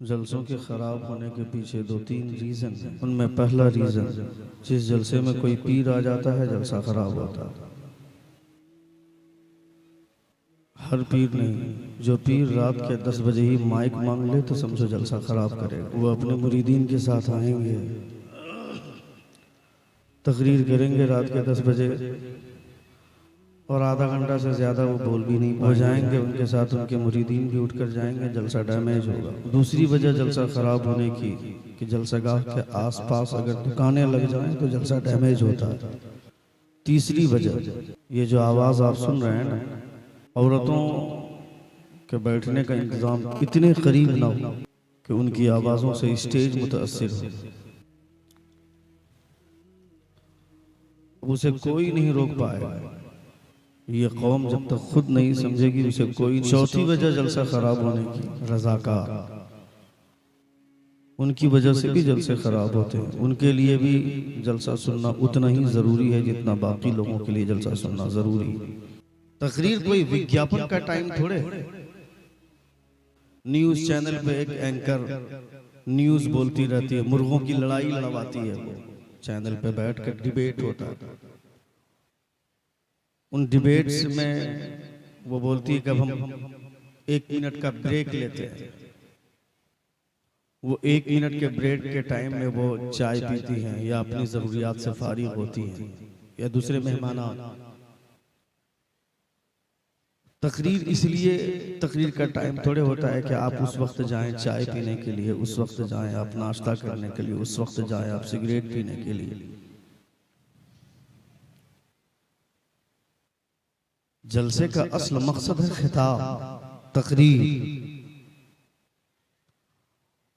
जलसों के ख़राब होने के पीछे दो तीन रीज़न हैं। उनमें पहला रीज़न, जिस जलसे में कोई पीर आ जाता है जलसा ख़राब होता है। हर पीर नहीं, जो पीर रात के 10 बजे ही माइक मांग ले तो समझो जलसा ख़राब करेगा। वो अपने मुरीदीन के साथ आएंगे, तकरीर करेंगे रात के 10 बजे और आधा घंटा से ज़्यादा वो बोल भी नहीं हो जाएंगे। उनके साथ उनके मुरीदीन भी उठकर जाएंगे, जलसा डैमेज होगा। दूसरी वजह जलसा ख़राब होने की कि जलसागाह के आसपास अगर दुकानें लग जाएं तो जलसा डैमेज होता है। तीसरी वजह, ये जो आवाज़ आप सुन रहे हैं ना, औरतों के बैठने का इंतज़ाम इतने करीब ना हो कि उनकी आवाज़ों से स्टेज मुतासिर हो, उसे कोई नहीं रोक पाएगा। ये कौम जब तक खुद नहीं समझेगी उसे कोई नहीं। चौथी वजह जलसा खराब होने की, रज़ाकार, उनकी वजह से भी जलसे खराब होते हैं। उनके लिए भी जलसा सुनना उतना ही ज़रूरी है जितना बाकी लोगों के लिए जलसा सुनना ज़रूरी है। तकरीर कोई विज्ञापन का टाइम थोड़े। न्यूज़ चैनल पे एक एंकर न्यूज़ बोलती रहती है, मुर्गों की लड़ाई लड़वाती है, वो चैनल पे बैठ कर डिबेट होता है। उन डिबेट्स में वो बोलती है कि अब हम 1 मिनट का ब्रेक लेते हैं। वो 1 मिनट के ब्रेक के टाइम में वो चाय पीती हैं या अपनी ज़रूरियात से फारिग होती हैं या दूसरे मेहमान। तकरीर इसलिए तकरीर का टाइम थोड़े होता है कि आप उस वक्त जाएं चाय पीने के लिए, उस वक्त जाएं आप नाश्ता करने के लिए, उस वक्त जाएं आप सिगरेट पीने के लिए। जलसे का असल मकसद है खिताब, तकरीर,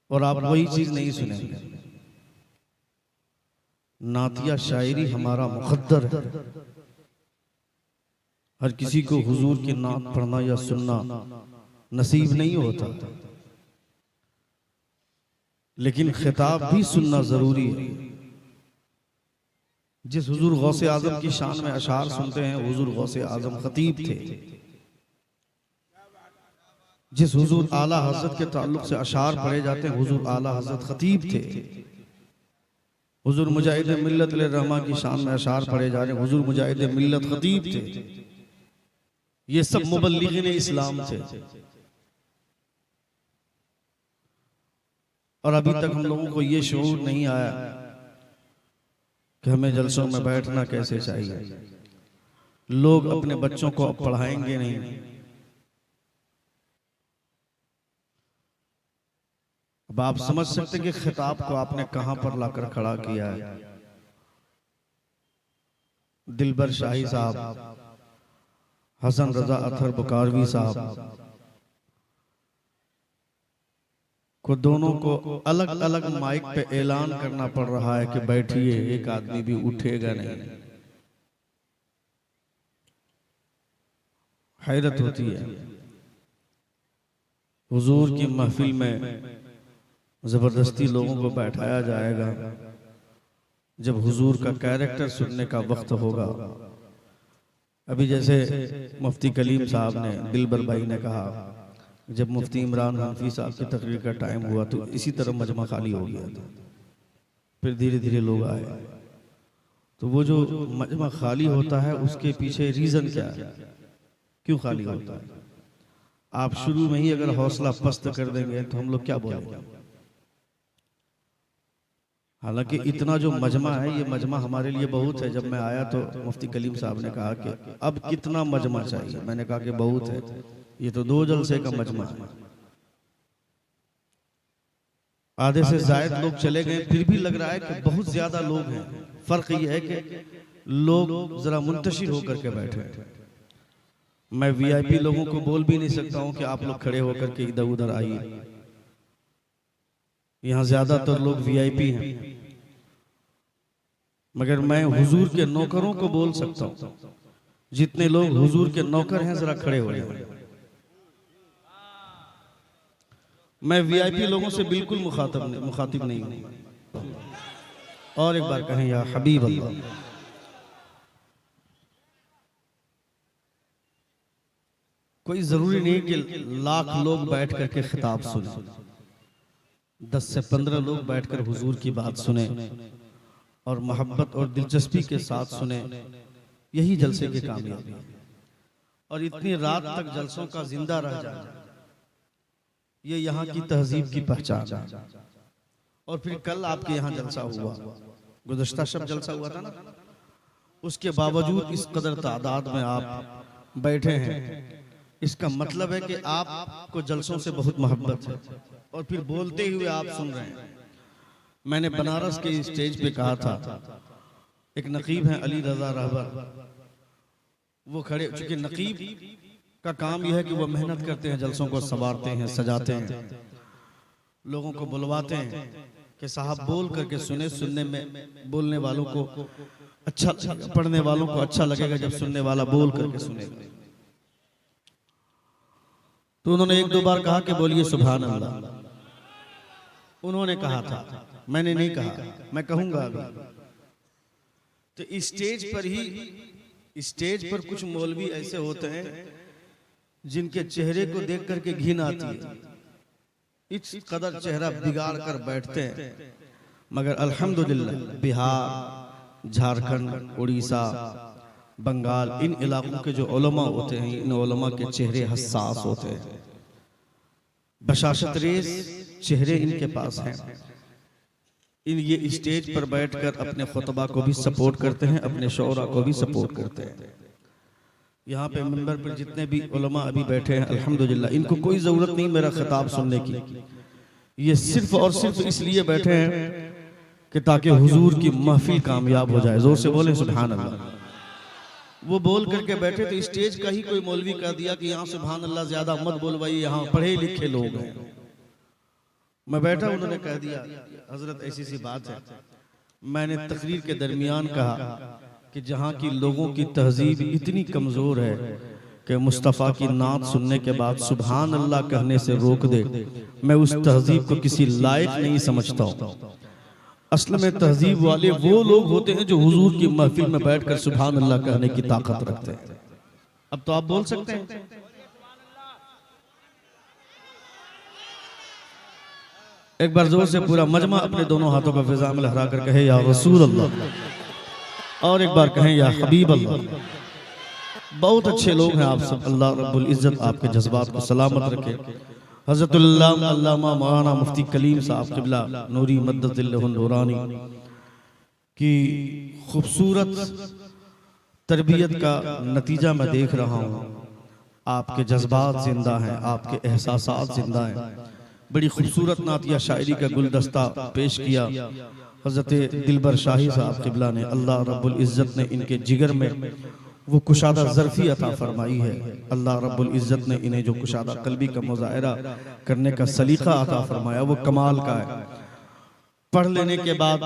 और आप वही चीज नहीं सुनेंगे। नातिया शायरी हमारा मुकद्दर है। हर किसी को हुजूर की नात पढ़ना या सुनना नसीब नहीं होता, लेकिन खिताब भी सुनना जरूरी है। जिस हुजूर गौसे आजम की शान में अशार सुनते हैं, हुजूर गौसे आजम खतीब थे। जिस हुजूर आला हजरत के ताल्लुक से अशार पढ़े जाते हैं, हुजूर आला हजरत खतीब थे। हुजूर मुजाहिद मिल्लत रहमा की शान में अशार पढ़े जा रहे हैं, हुजूर मुजाहिद मिल्लत खतीब थे। ये सब मुबल्लिगीन इस्लाम थे। और अभी तक हम लोगों को ये शऊर नहीं आया कि हमें जलसों में बैठना कैसे चाहिए। लोग अपने बच्चों को अब पढ़ाएंगे नहीं। अब आप समझ सकते कि खिताब को आपने कहां पर लाकर खड़ा किया है। दिलबर शाही साहब, हसन रजा अथर बुकारवी साहब को दोनों को अलग अलग माइक पे ऐलान करना पड़ रहा है कि बैठिए, एक आदमी भी उठेगा नहीं। हैरत होती है। हुजूर की महफिल में जबरदस्ती लोगों को बैठाया जाएगा। जब हुजूर का कैरेक्टर सुनने का वक्त होगा, अभी जैसे मुफ्ती कलीम साहब ने, दिलबर भाई ने कहा, जब मुफ्ती इमरान हनफी साहब की तकरीर का टाइम हुआ तो इसी तरह मजमा खाली हो गया था। फिर धीरे धीरे लोग आए। तो वो जो मजमा खाली होता है उसके पीछे रीजन क्या है, क्यों खाली होता है? आप शुरू में ही अगर हौसला पस्त कर देंगे तो हम लोग क्या बोलेंगे? हालांकि इतना जो मजमा है, ये मजमा हमारे लिए बहुत है। जब मैं आया तो मुफ्ती कलीम साहब ने कहा कि अब कितना मजमा चाहिए। मैंने कहा कि बहुत है, ये तो 2 जलसे का मजमा है। आधे से ज्यादा लोग चले गए, फिर भी लग रहा है कि बहुत ज्यादा लोग हैं। फर्क ये है कि लोग जरा मुंतशिर होकर के बैठे। मैं वीआईपी लोगों को बोल भी नहीं सकता हूं कि आप लोग खड़े होकर के इधर उधर आइए। यहां ज्यादातर लोग वीआईपी हैं, मगर मैं हुजूर के नौकरों को बोल सकता हूं। जितने लोग हुजूर के नौकर हैं जरा खड़े हो जाए। मैं वीआईपी लोगों से बिल्कुल मुखातिब नहीं हूं। और एक बार कहें या हबीब अल्लाह। कोई जरूरी नहीं कि लाख लोग बैठ करके खिताब सुने। 10 से 15 लोग बैठकर हुजूर की बात सुने और मोहब्बत और दिलचस्पी के साथ सुने, यही जलसे की कामयाबी है। और इतनी रात तक जलसों का जिंदा रह जाना, ये यहाँ की तहजीब की पहचान है। और फिर कल आपके यहाँ जलसा हुआ, गुज़श्ता शब जलसा हुआ था ना, उसके बावजूद इस कदर तादाद में आप बैठे हैं, इसका मतलब है कि आपको जलसों से बहुत मोहब्बत है। और फिर बोलते हुए आप सुन रहे हैं। मैंने बनारस के स्टेज पे कहा था, एक नकीब हैं अली रजा रहबर, वो खड़े, चूंकि नकीब का काम यह है कि वो मेहनत करते हैं, जलसों को संवारते हैं, सजाते हैं, लोगों को बुलवाते हैं कि साहब बोल करके सुने, सुनने में बोलने वालों को अच्छा, पढ़ने वालों को अच्छा लगेगा जब सुनने वाला बोल करके सुनेगा। तो उन्होंने 1-2 बार कहा कि बोलिए सुभान अल्लाह। उन्होंने कहा था, मैंने नहीं कहा, मैं कहूंगा अभी। तो स्टेज पर ही, स्टेज पर कुछ मौलवी ऐसे होते हैं जिनके चेहरे को देख करके घिन आती है, इस कदर चेहरा बिगाड़ कर बैठते हैं। मगर अल्हम्दुलिल्लाह बिहार, झारखंड, उड़ीसा, बंगाल, इन इलाकों के जो उलमा होते हैं, इन उलमा के चेहरे हसास होते हैं, बशाशत रेज़ चेहरे इनके पास हैं। इन ये स्टेज पर बैठकर अपने खुतबा को भी सपोर्ट करते हैं, अपने शौरा को भी सपोर्ट करते हैं। यहाँ पे मिंबर पर जितने भी उलमा अभी बैठे हैं, अल्हम्दुलिल्लाह, इनको कोई ज़रूरत नहीं मेरा खिताब सुनने की। ये सिर्फ और सिर्फ इसलिए बैठे हैं कि ताकि हुजूर की महफिल कामयाब हो जाए। जोर से बोले सुभान अल्लाह। वो बोल करके बैठे थे, स्टेज का ही कोई मौलवी कह दिया कि यहाँ सुभान अल्लाह ज्यादा मत बोलवाइए, यहाँ पढ़े लिखे लोग हैं। मैं बैठा, उन्होंने कह दिया हजरत ऐसी सी बात है। मैंने तकरीर के दरमियान कहा कि जहाँ की लोगों की तहजीब इतनी कमजोर है कि मुस्तफ़ा की नात सुनने के बाद सुभान अल्लाह कहने से रोक दे, मैं उस तहजीब को किसी लायक नहीं समझता हूँ। असल में तहजीब वाले वो लोग होते हैं जो हुजूर की महफिल में बैठकर सुभान अल्लाह कहने की ताकत रखते हैं। अब तो आप बोल सकते हैं, एक बार जोर से पूरा मजमा अपने दोनों हाथों का फिजा में लहरा कर कहे या रसूल अल्लाह, और एक बार कहें या हबीब अल्लाह। बहुत अच्छे लोग हैं आप सब, अल्लाह रब्बुल इज्जत आपके जज्बात को सलामत रखे। हज़रतुल अल्लामा मौलाना मुफ्ती कलीम साहब क़िबला नूरी मद्दतिल्लाहु नूरानी की खूबसूरत तरबियत का नतीजा मैं देख रहा हूँ। आपके जज्बात जिंदा हैं, आपके एहसासात जिंदा हैं। बड़ी खूबसूरत नातिया शायरी का गुलदस्ता पेश किया हज़रत दिलबर शाही साहब क़िबला ने। अल्लाह रब्बुल इज़्ज़त ने इनके जिगर में वो कुशादा ज़र्फ़ी अता फरमाई है। अल्लाह रब्बुल इज़्ज़त ने इन्हें जो कुशादा कल्बी का मुज़ाहिरा करने का सलीक़ा अता फरमाया, वो कमाल का है। पढ़ लेने के बाद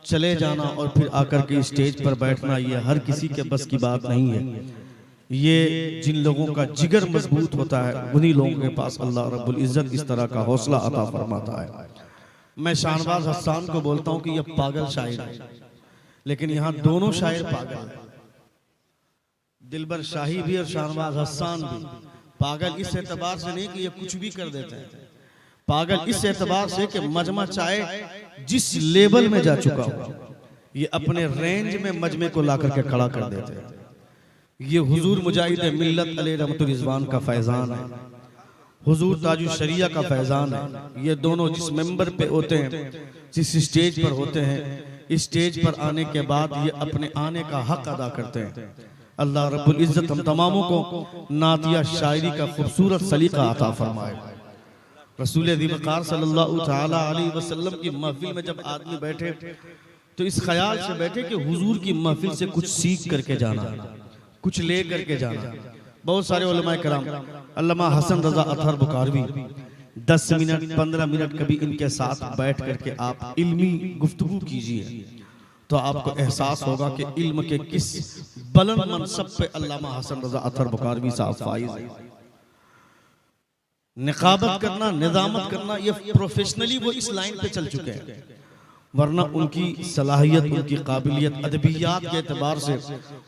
चले जाना और फिर आकर के स्टेज पर बैठना, ये हर किसी के बस की बात नहीं है। ये जिन लोगों का जिगर मजबूत होता है, उन्हीं लोगों के पास अल्लाह रब्बुल इज़्ज़त इस तरह का हौसला अता फरमाता है। मैं शाहनवाज हस्सान को बोलता हूँ कि यह पागल शायर है, लेकिन यहाँ दोनों शायर पागल हैं। दिलबर शाही भी और शाहनवाज हस्सान भी। पागल इस एतबार से नहीं कि ये कुछ भी कर देते हैं, पागल इस एतबार से कि मजमा चाहे जिस लेवल में जा चुका हो, ये अपने रेंज में मजमे को ला करके खड़ा कर देते हैं। ये हुजूर मुजाहिद मिल्लत अलैहि रहमतुल रिज़वान का फैजान है, हुजूर ताजुश शरिया का फैजान है। ये दोनों जिस मेंबर पे होते हैं, जिस स्टेज पर होते हैं, इस स्टेज पर आने के बाद ये अपने आने का हक अदा करते हैं। अल्लाह रब्बुल इज़्ज़त हम तमामों को नातिया शायरी का खूबसूरत सलीका अता फरमाए। रसूल वक़ार सल्लल्लाहु तआला अलैहि वसल्लम की महफिल में जब आदमी बैठे तो इस ख्याल से बैठे कि हुजूर की महफिल से कुछ सीख करके जाना, कुछ ले करके जाना। बहुत सारे उलमाए कराम, अल्लामा हसन रजा अतहर बुखारवी 10 मिनट 15 मिनट कभी इनके साथ बैठ करके आप इल्मी गुफ्तगू कीजिए तो आपको एहसास होगा कि इल्म के किस बुलंद मनसब पे अल्लामा हसन रजा अतहर बुखारवी साहब फाइज है। निकाबत करना, निजामत करना, ये प्रोफेशनली वो इस लाइन पे चल चुके हैं, वरना उनकी सलाहियत, उनकी काबिलियत, अदबियात के एतबार से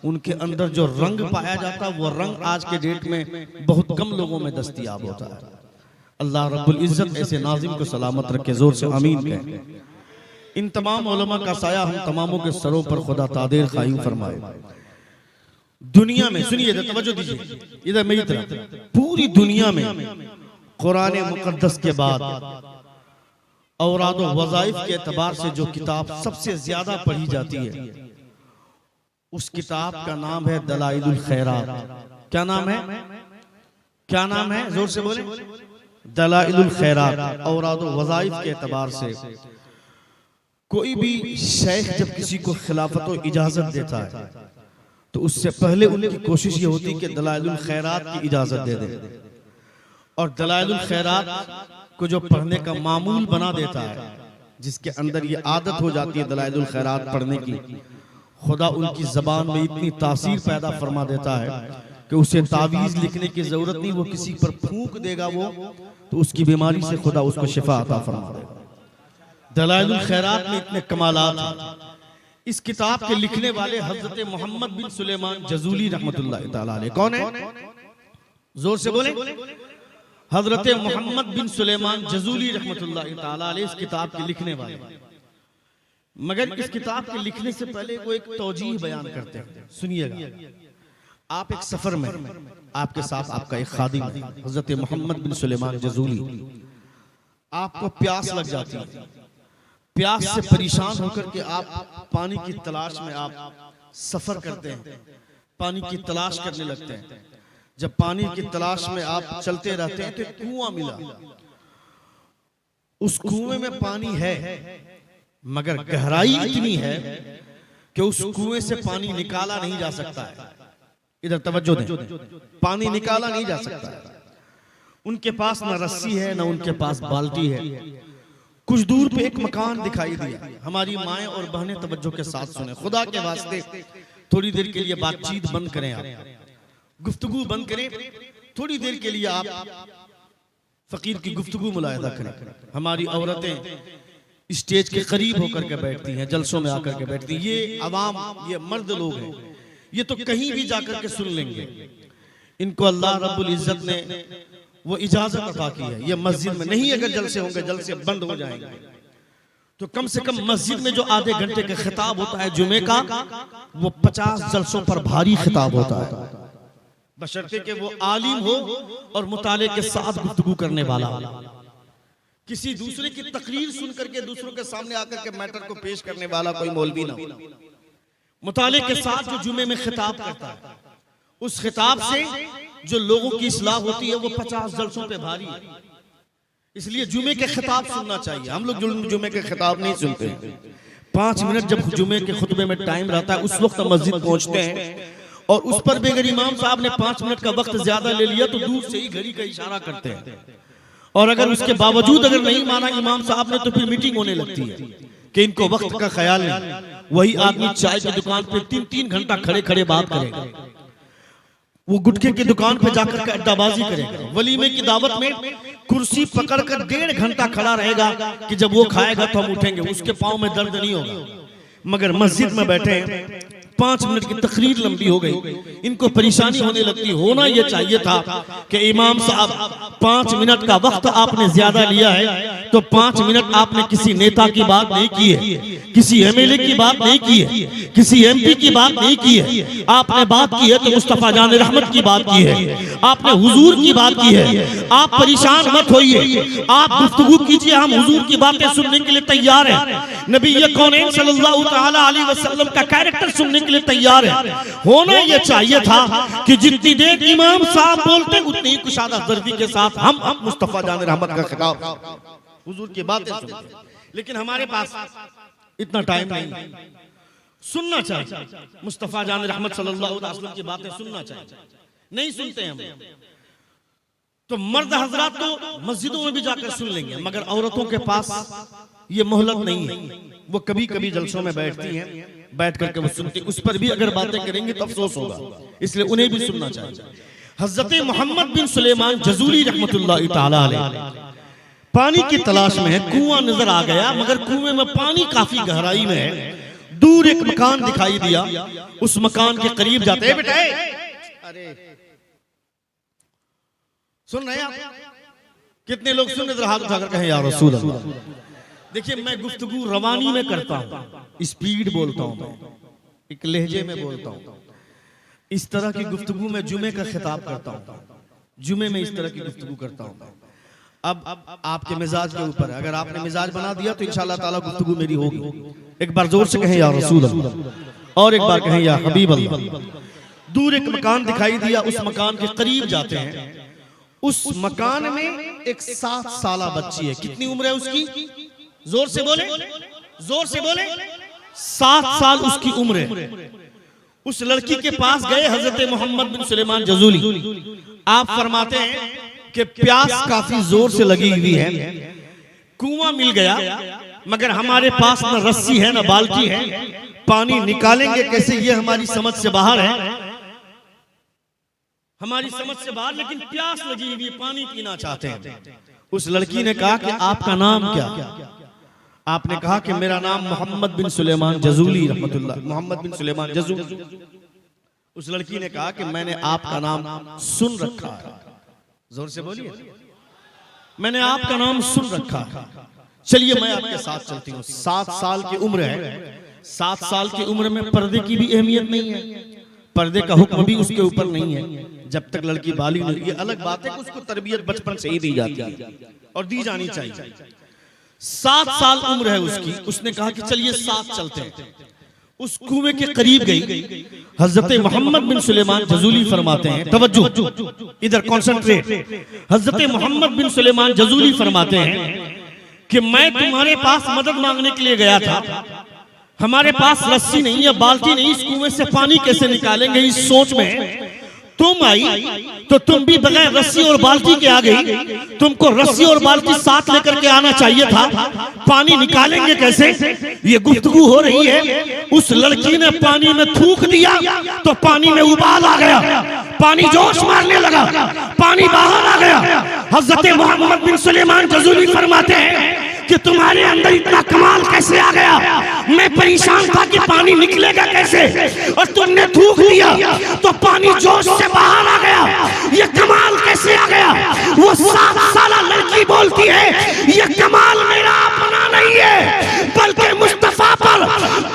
उनके अंदर जो रंग पाया जाता है, वो रंग आज के डेट में बहुत कम लोगों में दस्तयाब होता है। अल्लाह रब्बुल इज्जत ऐसे नाजिम को सलामत रखे, जोर से आमीन कहें। इन तमाम उलमा का साया हम तमामों के सरों पर खुदा तादेर कायम फरमाए। दुनिया में सुनिए, तवज्जो दीजिए इधर मेरी तरफ, पूरी दुनिया में कुरान मुकद्दस के बाद औराद व वज़ाइफ के एतबार से जो किताब सबसे ज्यादा पढ़ी जाती है, उस किताब का नाम है दलाइलुल खैरात। क्या नाम है? क्या नाम है? जोर से बोले। दलाइलुल खैरात। औराद व वज़ाइफ के एतबार से कोई भी शेख जब किसी को खिलाफत व इजाजत देता है तो उससे पहले उनकी कोशिश ये होती है कि दलाइलुल खैरात की इजाजत दे दे, और दलाइलुल खैरात को जो पढ़ने का मामूल बना देता है, जिसके अंदर ये आदत हो जाती है दलाइलुल खैरात पढ़ने की, खुदा उनकी जबान में इतनी तासीर पैदा फरमा देता है कि उसे तावीज लिखने की जरूरत नहीं, वो किसी पर फूंक देगा वो तो उसकी बीमारी से खुदा उसको शिफा अता फरमा देगा। दलाइलुल खैरात में इतने कमालात हैं। इस किताब के लिखने वाले हजरत मोहम्मद बिन सुलेमान जजूली रहमतुल्लाह तआला अलैह। कौन है? जोर से बोले। हजरत मोहम्मद बिन सुलेमान जजूली रहमतुल्लाह तआला अलैह इस किताब के लिखने वाले। मगर इस किताब के लिखने से पहले वो एक तौजीह बयान करते हैं, सुनिएगा। आप एक सफर में, आपके साथ आपका एक खादिम है हजरत मोहम्मद बिन सुलेमान जजूली, आपको प्यास लग जाती है, प्यास से परेशान होकर के आप पानी की तलाश में आप सफर करते हैं, पानी की तलाश करने लगते हैं। जब पानी की तलाश में आप चलते रहते हैं तो एक कुआं मिला, उस कुएं में पानी है मगर गहराई इतनी है कि उस कुएं से पानी निकाला नहीं जा सकता है। इधर तवज्जो दें, पानी निकाला नहीं जा सकता है। उनके पास ना रस्सी है ना उनके पास बाल्टी है। कुछ दूर पे एक मकान दिखाई दिया। हमारी माएं और बहनें तवज्जो के साथ सुने, खुदा के वास्ते थोड़ी देर के लिए बातचीत बंद करें, आप गुफ्तगू बंद करें, थोड़ी देर के लिए आप फकीर की गुफ्तगू मुलाहिदा करें। हमारी औरतें स्टेज के करीब होकर के बैठती हैं, जलसों में आकर के बैठती हैं। ये अवाम, ये मर्द लोग हैं, ये तो कहीं भी जाकर के सुन लेंगे। इनको अल्लाह रब्बुल इज्जत ने वो इजाजत अता की है, ये मस्जिद में नहीं, अगर जलसे होंगे जलसे बंद हो जाएंगे तो कम से कम मस्जिद में जो आधे घंटे का खिताब होता है जुमे का, वो 50 जलसों पर भारी खिताब होता है, बशर्ते कि वो आलिम हो और मुताले के साथ गुफ्तगू करने वाला। किसी दूसरे की तकरीर सुन करके दूसरों के सामने आकर के मैटर को पेश करने वाला कोई मौलवी ना हो। मुताले के साथ जो जुमे में खिताब करता है, उस खिताब से जो लोगों की इस्लाह होती है वो 50 जलसों पे भारी है। इसलिए जुमे के खिताब सुनना चाहिए। हम लोग जुमे के खिताब नहीं सुनते। 5 मिनट जब जुमे के खुतबे में टाइम रहता है उस वक्त मस्जिद पहुंचते हैं, और उस पर भी अगर इमाम साहब ने 5 मिनट का वक्त ज्यादा ले लिया तो दूर से ही घड़ी का इशारा करते हैं, और अगर उसके बावजूद अगर नहीं माना इमाम साहब ने तो फिर मीटिंग होने लगती है कि इनको वक्त का ख्याल नहीं। वही आदमी चाय की दुकान पे 3-3 घंटा खड़े खड़े बात करेगा, वो गुटखे की दुकान पे जाकर के अड्डाबाजी करेगा, वलीमे की दावत में कुर्सी पकड़कर 1.5 घंटा खड़ा रहेगा कि जब वो खाएगा तो हम उठेंगे, उसके पाँव में दर्द नहीं होगा। मगर मस्जिद में बैठे 5 मिनट की तकरीर लंबी हो गई, इनको परेशानी होने लगती। होना यह चाहिए था कि इमाम साहब 5 मिनट का वक्त आपने ज्यादा लिया है तो 5 मिनट आपने किसी नेता की बात नहीं की है, किसी एमएलए की बात नहीं की है, किसी एमपी की बात नहीं की है। आपने बात की है तो मुस्तफा जान रहमत की बात की है, आपने हुजूर की बात की है। आप परेशान मत होइए, आप गुफ्तगू कीजिए, हम हुजूर की बातें सुनने के लिए तैयार हैं। नबी कौनैन सल्लल्लाहु तआला अलैहि वसल्लम का कैरेक्टर सुनने के लिए तैयार है। होना यह चाहिए था कि जितनी देर इमाम साहब बोलते उतनी ही कुशादा दर्दी के साथ हम मुस्तफा जान रहमत का खिताब हुजूर की बातें सुनते। लेकिन हमारे पास इतना टाइम नहीं। सुनना चाहिए, मुस्तफा जान रहमत सल्लल्लाहु अलैहि वसल्लम की बातें सुनना चाहिए, नहीं सुनते हम। तो मर्द हजरात तो मस्जिदों में भी जाकर सुन लेंगे, मगर औरतों के पास ये मोहलत नहीं है। वो कभी कभी जलसों में बैठती हैं, बैठ करके वो सुनती, उस पर भी अगर बातें करेंगे तो अफसोस होगा, इसलिए उन्हें भी सुनना चाहिए। हजरत मोहम्मद बिन सुलेमान जजूली रहमतुल्लाह तआला अलैह पानी की तलाश में है, कुआं नजर आ गया मगर कुएं में पानी काफी गहराई में है। दूर एक मकान दिखाई दिया, उस मकान के करीब जाते हैं। बेटा अरे सुन रहे आप कितने लोग सुन रहे हाथ उठाकर कहें या रसूल अल्लाह। देखिए मैं गुफ्तगू रवानी में करता हूं, स्पीड बोलता हूं, एक लहजे में बोलता हूं। इस तरह की गुफ्तगू में जुमे का खिताब करता हूं, जुमे में इस तरह की गुफ्तगू करता हूं। अब आपके मिजाज के ऊपर है, अगर आपने मिजाज बना दिया तो इंशाअल्लाह ताला गुफ्तगू मेरी होगी। एक बार जोर से कहें या रसूल अल्लाह और एक बार कहें या हबीब अल्लाह। दूर एक मकान दिखाई दिया, उस मकान के करीब जाते हैं। उस मकान में एक 7 साला बच्ची है। कितनी उम्र है उसकी? जोर से बोले, जोर से बोले। 7 साल उसकी उम्र है। उस लड़की के पास गए हजरत मोहम्मद बिन सुलेमान जजूली। आप फरमाते हैं कि प्यास काफी जोर से लगी हुई है, कुआं मिल गया मगर हमारे पास न रस्सी है न बाल्टी है, पानी निकालेंगे कैसे ये हमारी समझ से बाहर है, हमारी समझ से बाहर, लेकिन प्यास लगी हुई है, पानी पीना चाहते हैं। उस लड़की ने कहा कि आपका नाम क्या? आपने कहा कि मेरा नाम मोहम्मद बिन सुलेमान जजूली रहमतुल्लाह, मोहम्मद बिन सुलेमान जजूली। उस लड़की ने कहा कि मैंने आपका नाम सुन रखा है। जोर से बोलिए, मैंने आपका नाम सुन रखा है, चलिए मैं आपके साथ चलती हूँ। 7 साल की उम्र है। 7 साल की उम्र में पर्दे की भी अहमियत नहीं है, पर्दे का हुक्म भी उसके ऊपर नहीं है जब तक लड़की बालिग नहीं। ये अलग बात है कि उसको तरबियत बचपन से ही दी जाती है और दी जानी चाहिए। 7 साल उम्र है उसकी। उसने कहा कि चलिए साथ चलते हैं। उस कुएं के करीब गई। हजरत मोहम्मद बिन सुलेमान जजूली फरमाते हैं, तवज्जो इधर कॉन्सेंट्रेट। हजरत मोहम्मद बिन सुलेमान जजूली फरमाते हैं कि मैं तुम्हारे पास मदद मांगने के लिए गया था, हमारे पास रस्सी नहीं है, बाल्टी नहीं, इस कुएं से पानी कैसे निकालेंगे, इस सोच में तुम आई तो तुम भी बगैर रस्सी और बाल्टी के आ गई। तुमको रस्सी और बाल्टी साथ लेकर के आना चाहिए था, पानी निकालेंगे कैसे? ये गुफ्तगू हो रही है। उस लड़की ने पानी में थूक दिया तो पानी में उबाल आ गया, पानी जोश मारने लगा, पानी बाहर आ गया। हजरत मोहम्मद बिन सुलेमान जजूली फरमाते हैं कि तुम्हारे अंदर इतना कमाल कैसे आ गया? मैं परेशान था कि पानी निकलेगा कैसे, और तुमने थूक दिया तो पानी जोश से बाहर आ गया। ये कमाल कैसे आ गया? वो 7 साला लड़की बोलती है ये कमाल मेरा अपना नहीं है, बल्कि मुस्तफा पर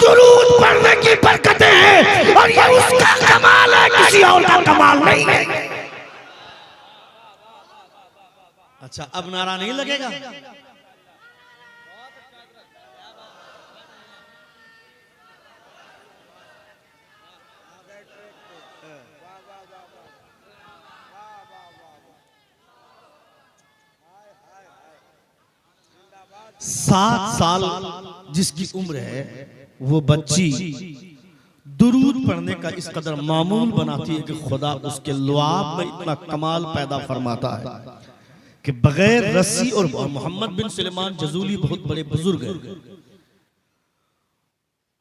दुरूद पढ़ने की बरकतें हैं, और ये उसका कमाल है, किसी और का कमाल नहीं है। अच्छा, अब नारा नहीं लगेगा? सात साल जिसकी उम्र है वो बच्ची दुरूद पढ़ने का इस कदर मामूल बनाती है कि खुदा उसके लुआब में इतना कमाल पैदा फरमाता है कि बगैर रस्सी। और मोहम्मद बिन सुलेमान जजूली बहुत बड़े बुजुर्ग हैं।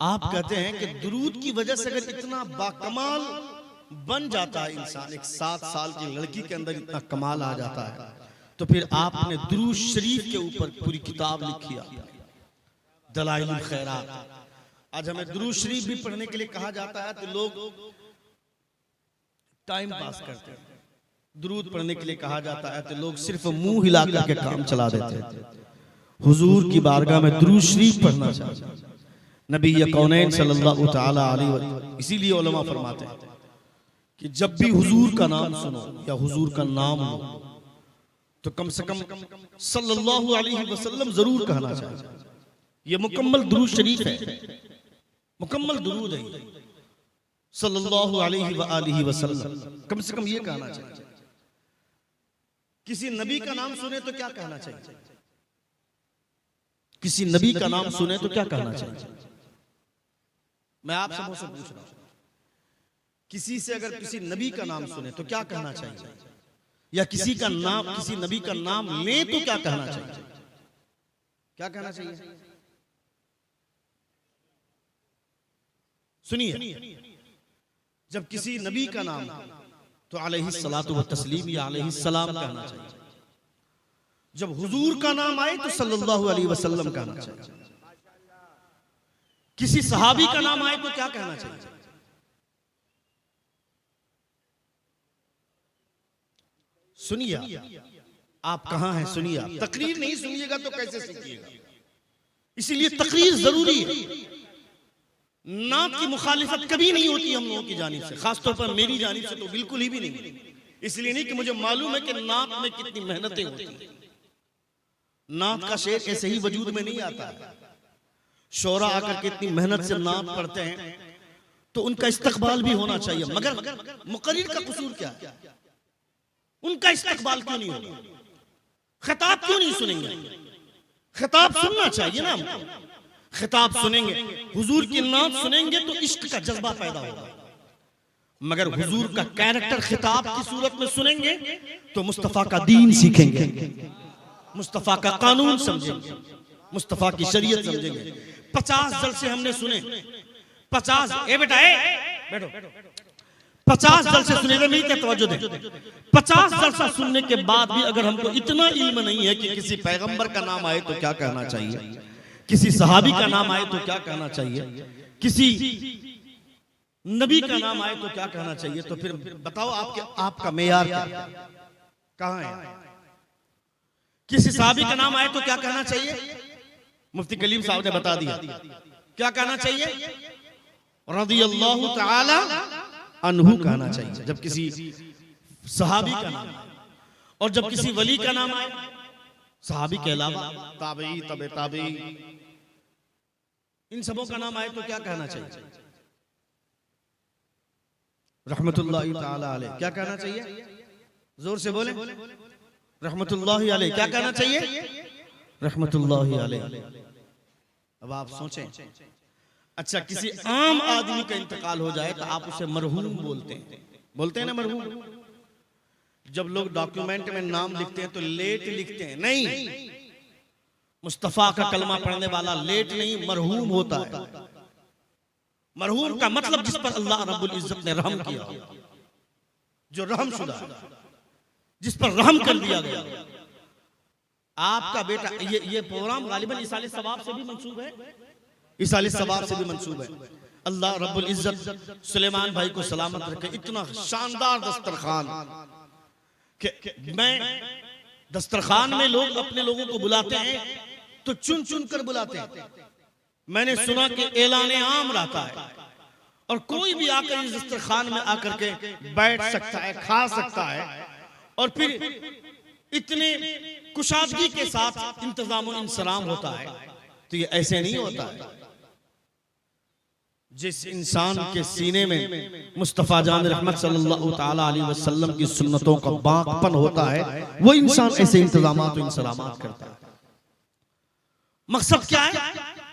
आप कहते हैं कि दुरूद की वजह से अगर इतना बाकमाल बन जाता है इंसान, एक 7 साल की लड़की के अंदर इतना कमाल आ जाता है, तो फिर आपने दुरूद शरीफ के ऊपर पूरी किताब लिखी है, दलाइलुल खैरात। आज हमें दुरूद शरीफ भी पढ़ने के लिए कहा जाता है तो लोग टाइम पास करते हैं, दुरूद पढ़ने के लिए कहा जाता है तो लोग सिर्फ मुंह हिला करके काम चला देते हैं। हुजूर की बारगाह में दुरूद शरीफ पढ़ना चाहिए। नबी कौनैन सल्लल्लाहु तआला अलैहि वसल्लम, इसीलिए उलमा फरमाते हैं कि जब भी हुजूर का नाम सुनो या हुजूर का नाम लो तो कम से कम सल्लल्लाहु अलैहि वसल्लम जरूर कहना चाहिए। ये मुकम्मल दुरूद शरीफ है, मुकम्मल दुरूद है सल्लल्लाहु अलैहि वसल्लम, कम से कम ये कहना चाहिए। किसी नबी का नाम सुने तो क्या कहना चाहिए? किसी नबी का नाम सुने तो क्या कहना चाहिए? मैं आप सबों से पूछ रहा हूं, किसी से अगर किसी नबी का नाम सुने तो क्या कहना चाहिए? या किसी का नाम, किसी नबी का नाम ले तो क्या कहना चाहिए? क्या कहना चाहिए? सुनिए, जब किसी नबी का नाम तो अलैहि सलातु व तस्लीम या अलैहि सलाम कहना चाहिए। जब हुजूर का नाम आए तो सल्लल्लाहु अलैहि वसल्लम कहना चाहिए। किसी सहाबी का नाम आए तो क्या कहना चाहिए? सुनिए, आप कहां हैं सुनिए। आप तकरीर नहीं सुनिएगा तो कैसे सीखिएगा, इसीलिए तकरीर जरूरी है। नात की मुखालिफत कभी नहीं होती हम लोगों की जानिब से, खासतौर पर मेरी जानिब से तो बिल्कुल ही भी नहीं। इसलिए नहीं कि मुझे मालूम है कि नात में कितनी मेहनतें होती हैं। नात का शेर ऐसे ही वजूद में नहीं आता है। शोरा आकर के इतनी मेहनत से नात पढ़ते हैं तो उनका इस्तकबाल भी होना चाहिए, मगर मुकर्रिर का कसूर क्या है? उनका इस्तकबाल क्यों नहीं होगा? खिताब क्यों नहीं सुनेंगे? खिताब सुनना चाहिए ना हमको। खिताब सुनेंगे, हुजूर की नात सुनेंगे तो इश्क का जज्बा पैदा होगा, मगर हुजूर का कैरेक्टर खिताब की सूरत में सुनेंगे तो मुस्तफा का दीन सीखेंगे, मुस्तफा का कानून समझेंगे, मुस्तफा की शरीयत समझेंगे। 50 जलसे हमने सुने, 50 बेटा बैठो, 50 जलसे सुने, मेरी क्या तवज्जो दे। 50 जलसा सुनने के बाद भी अगर हमको इतना इल्म नहीं है कि किसी पैगंबर का नाम आए तो क्या कहना चाहिए, किसी सहाबी का नाम आए तो क्या कहना चाहिए, किसी नबी का नाम आए तो क्या कहना चाहिए, तो फिर बताओ आपका मेयार कहां है? किसी सहाबी का नाम आए तो क्या कहना चाहिए? मुफ्ती कलीम साहब ने बता दिया, क्या कहना चाहिए? रज़ियल्लाहु तआला अन्हु कहना चाहिए जब किसी सहाबी का नाम आए, और जब किसी वली का नाम आए सहाबी के अलावा ताबई, तबे ताबई, इन सबों का नाम आए तो क्या कहना चाहिए? रहमतुल्लाहि तआला अलैह क्या कहना चाहिए? जोर से बोले, रहमतुल्लाहि अलैह क्या कहना चाहिए? रहमतुल्लाहि अलैह। अब आप सोचें, अच्छा किसी आम आदमी का इंतकाल हो जाए तो आप उसे मरहूम बोलते हैं ना, मरहूम। जब लोग डॉक्यूमेंट में नाम लिखते हैं तो लेट लिखते हैं, नहीं, मुस्तफा का कलमा पढ़ने वाला लेट नहीं मरहूम होता है। मरहूम का मतलब जिस पर अल्लाह रब्बुल इज्जत ने रहम किया, जो रहम शुदा है, जिस पर रहम कर दिया गया। आपका बेटा, ये प्रोग्राम गालिबन इसाले सवाब से भी मंसूब है, इसाले सवाब से भी मंसूब है। अल्लाह रब्बुल इज्जत सुलेमान भाई को सलामत रखे। इतना शानदार दस्तरखान कि मैं दस्तरखान में लोग अपने लोगों को बुलाते हैं तो चुन चुन कर बुलाते हैं। मैंने सुना कि ऐलाने आम रहता है और कोई भी आकर इस दस्तरखान में आकर के बैठ सकता है, खा सकता है, और फिर इतने कुशादगी के साथ इंतजाम और इंसलाम होता है। तो ये ऐसे नहीं होता है। जिस इंसान के सीने में मुस्तफा जान रहमत सल्लल्लाहु ताला अलैहि वसल्लम की सुन्नतों का बाकपन होता है, वो इंसान ऐसे इंतजामात और इंसलामात करता है। मकसद क्या है?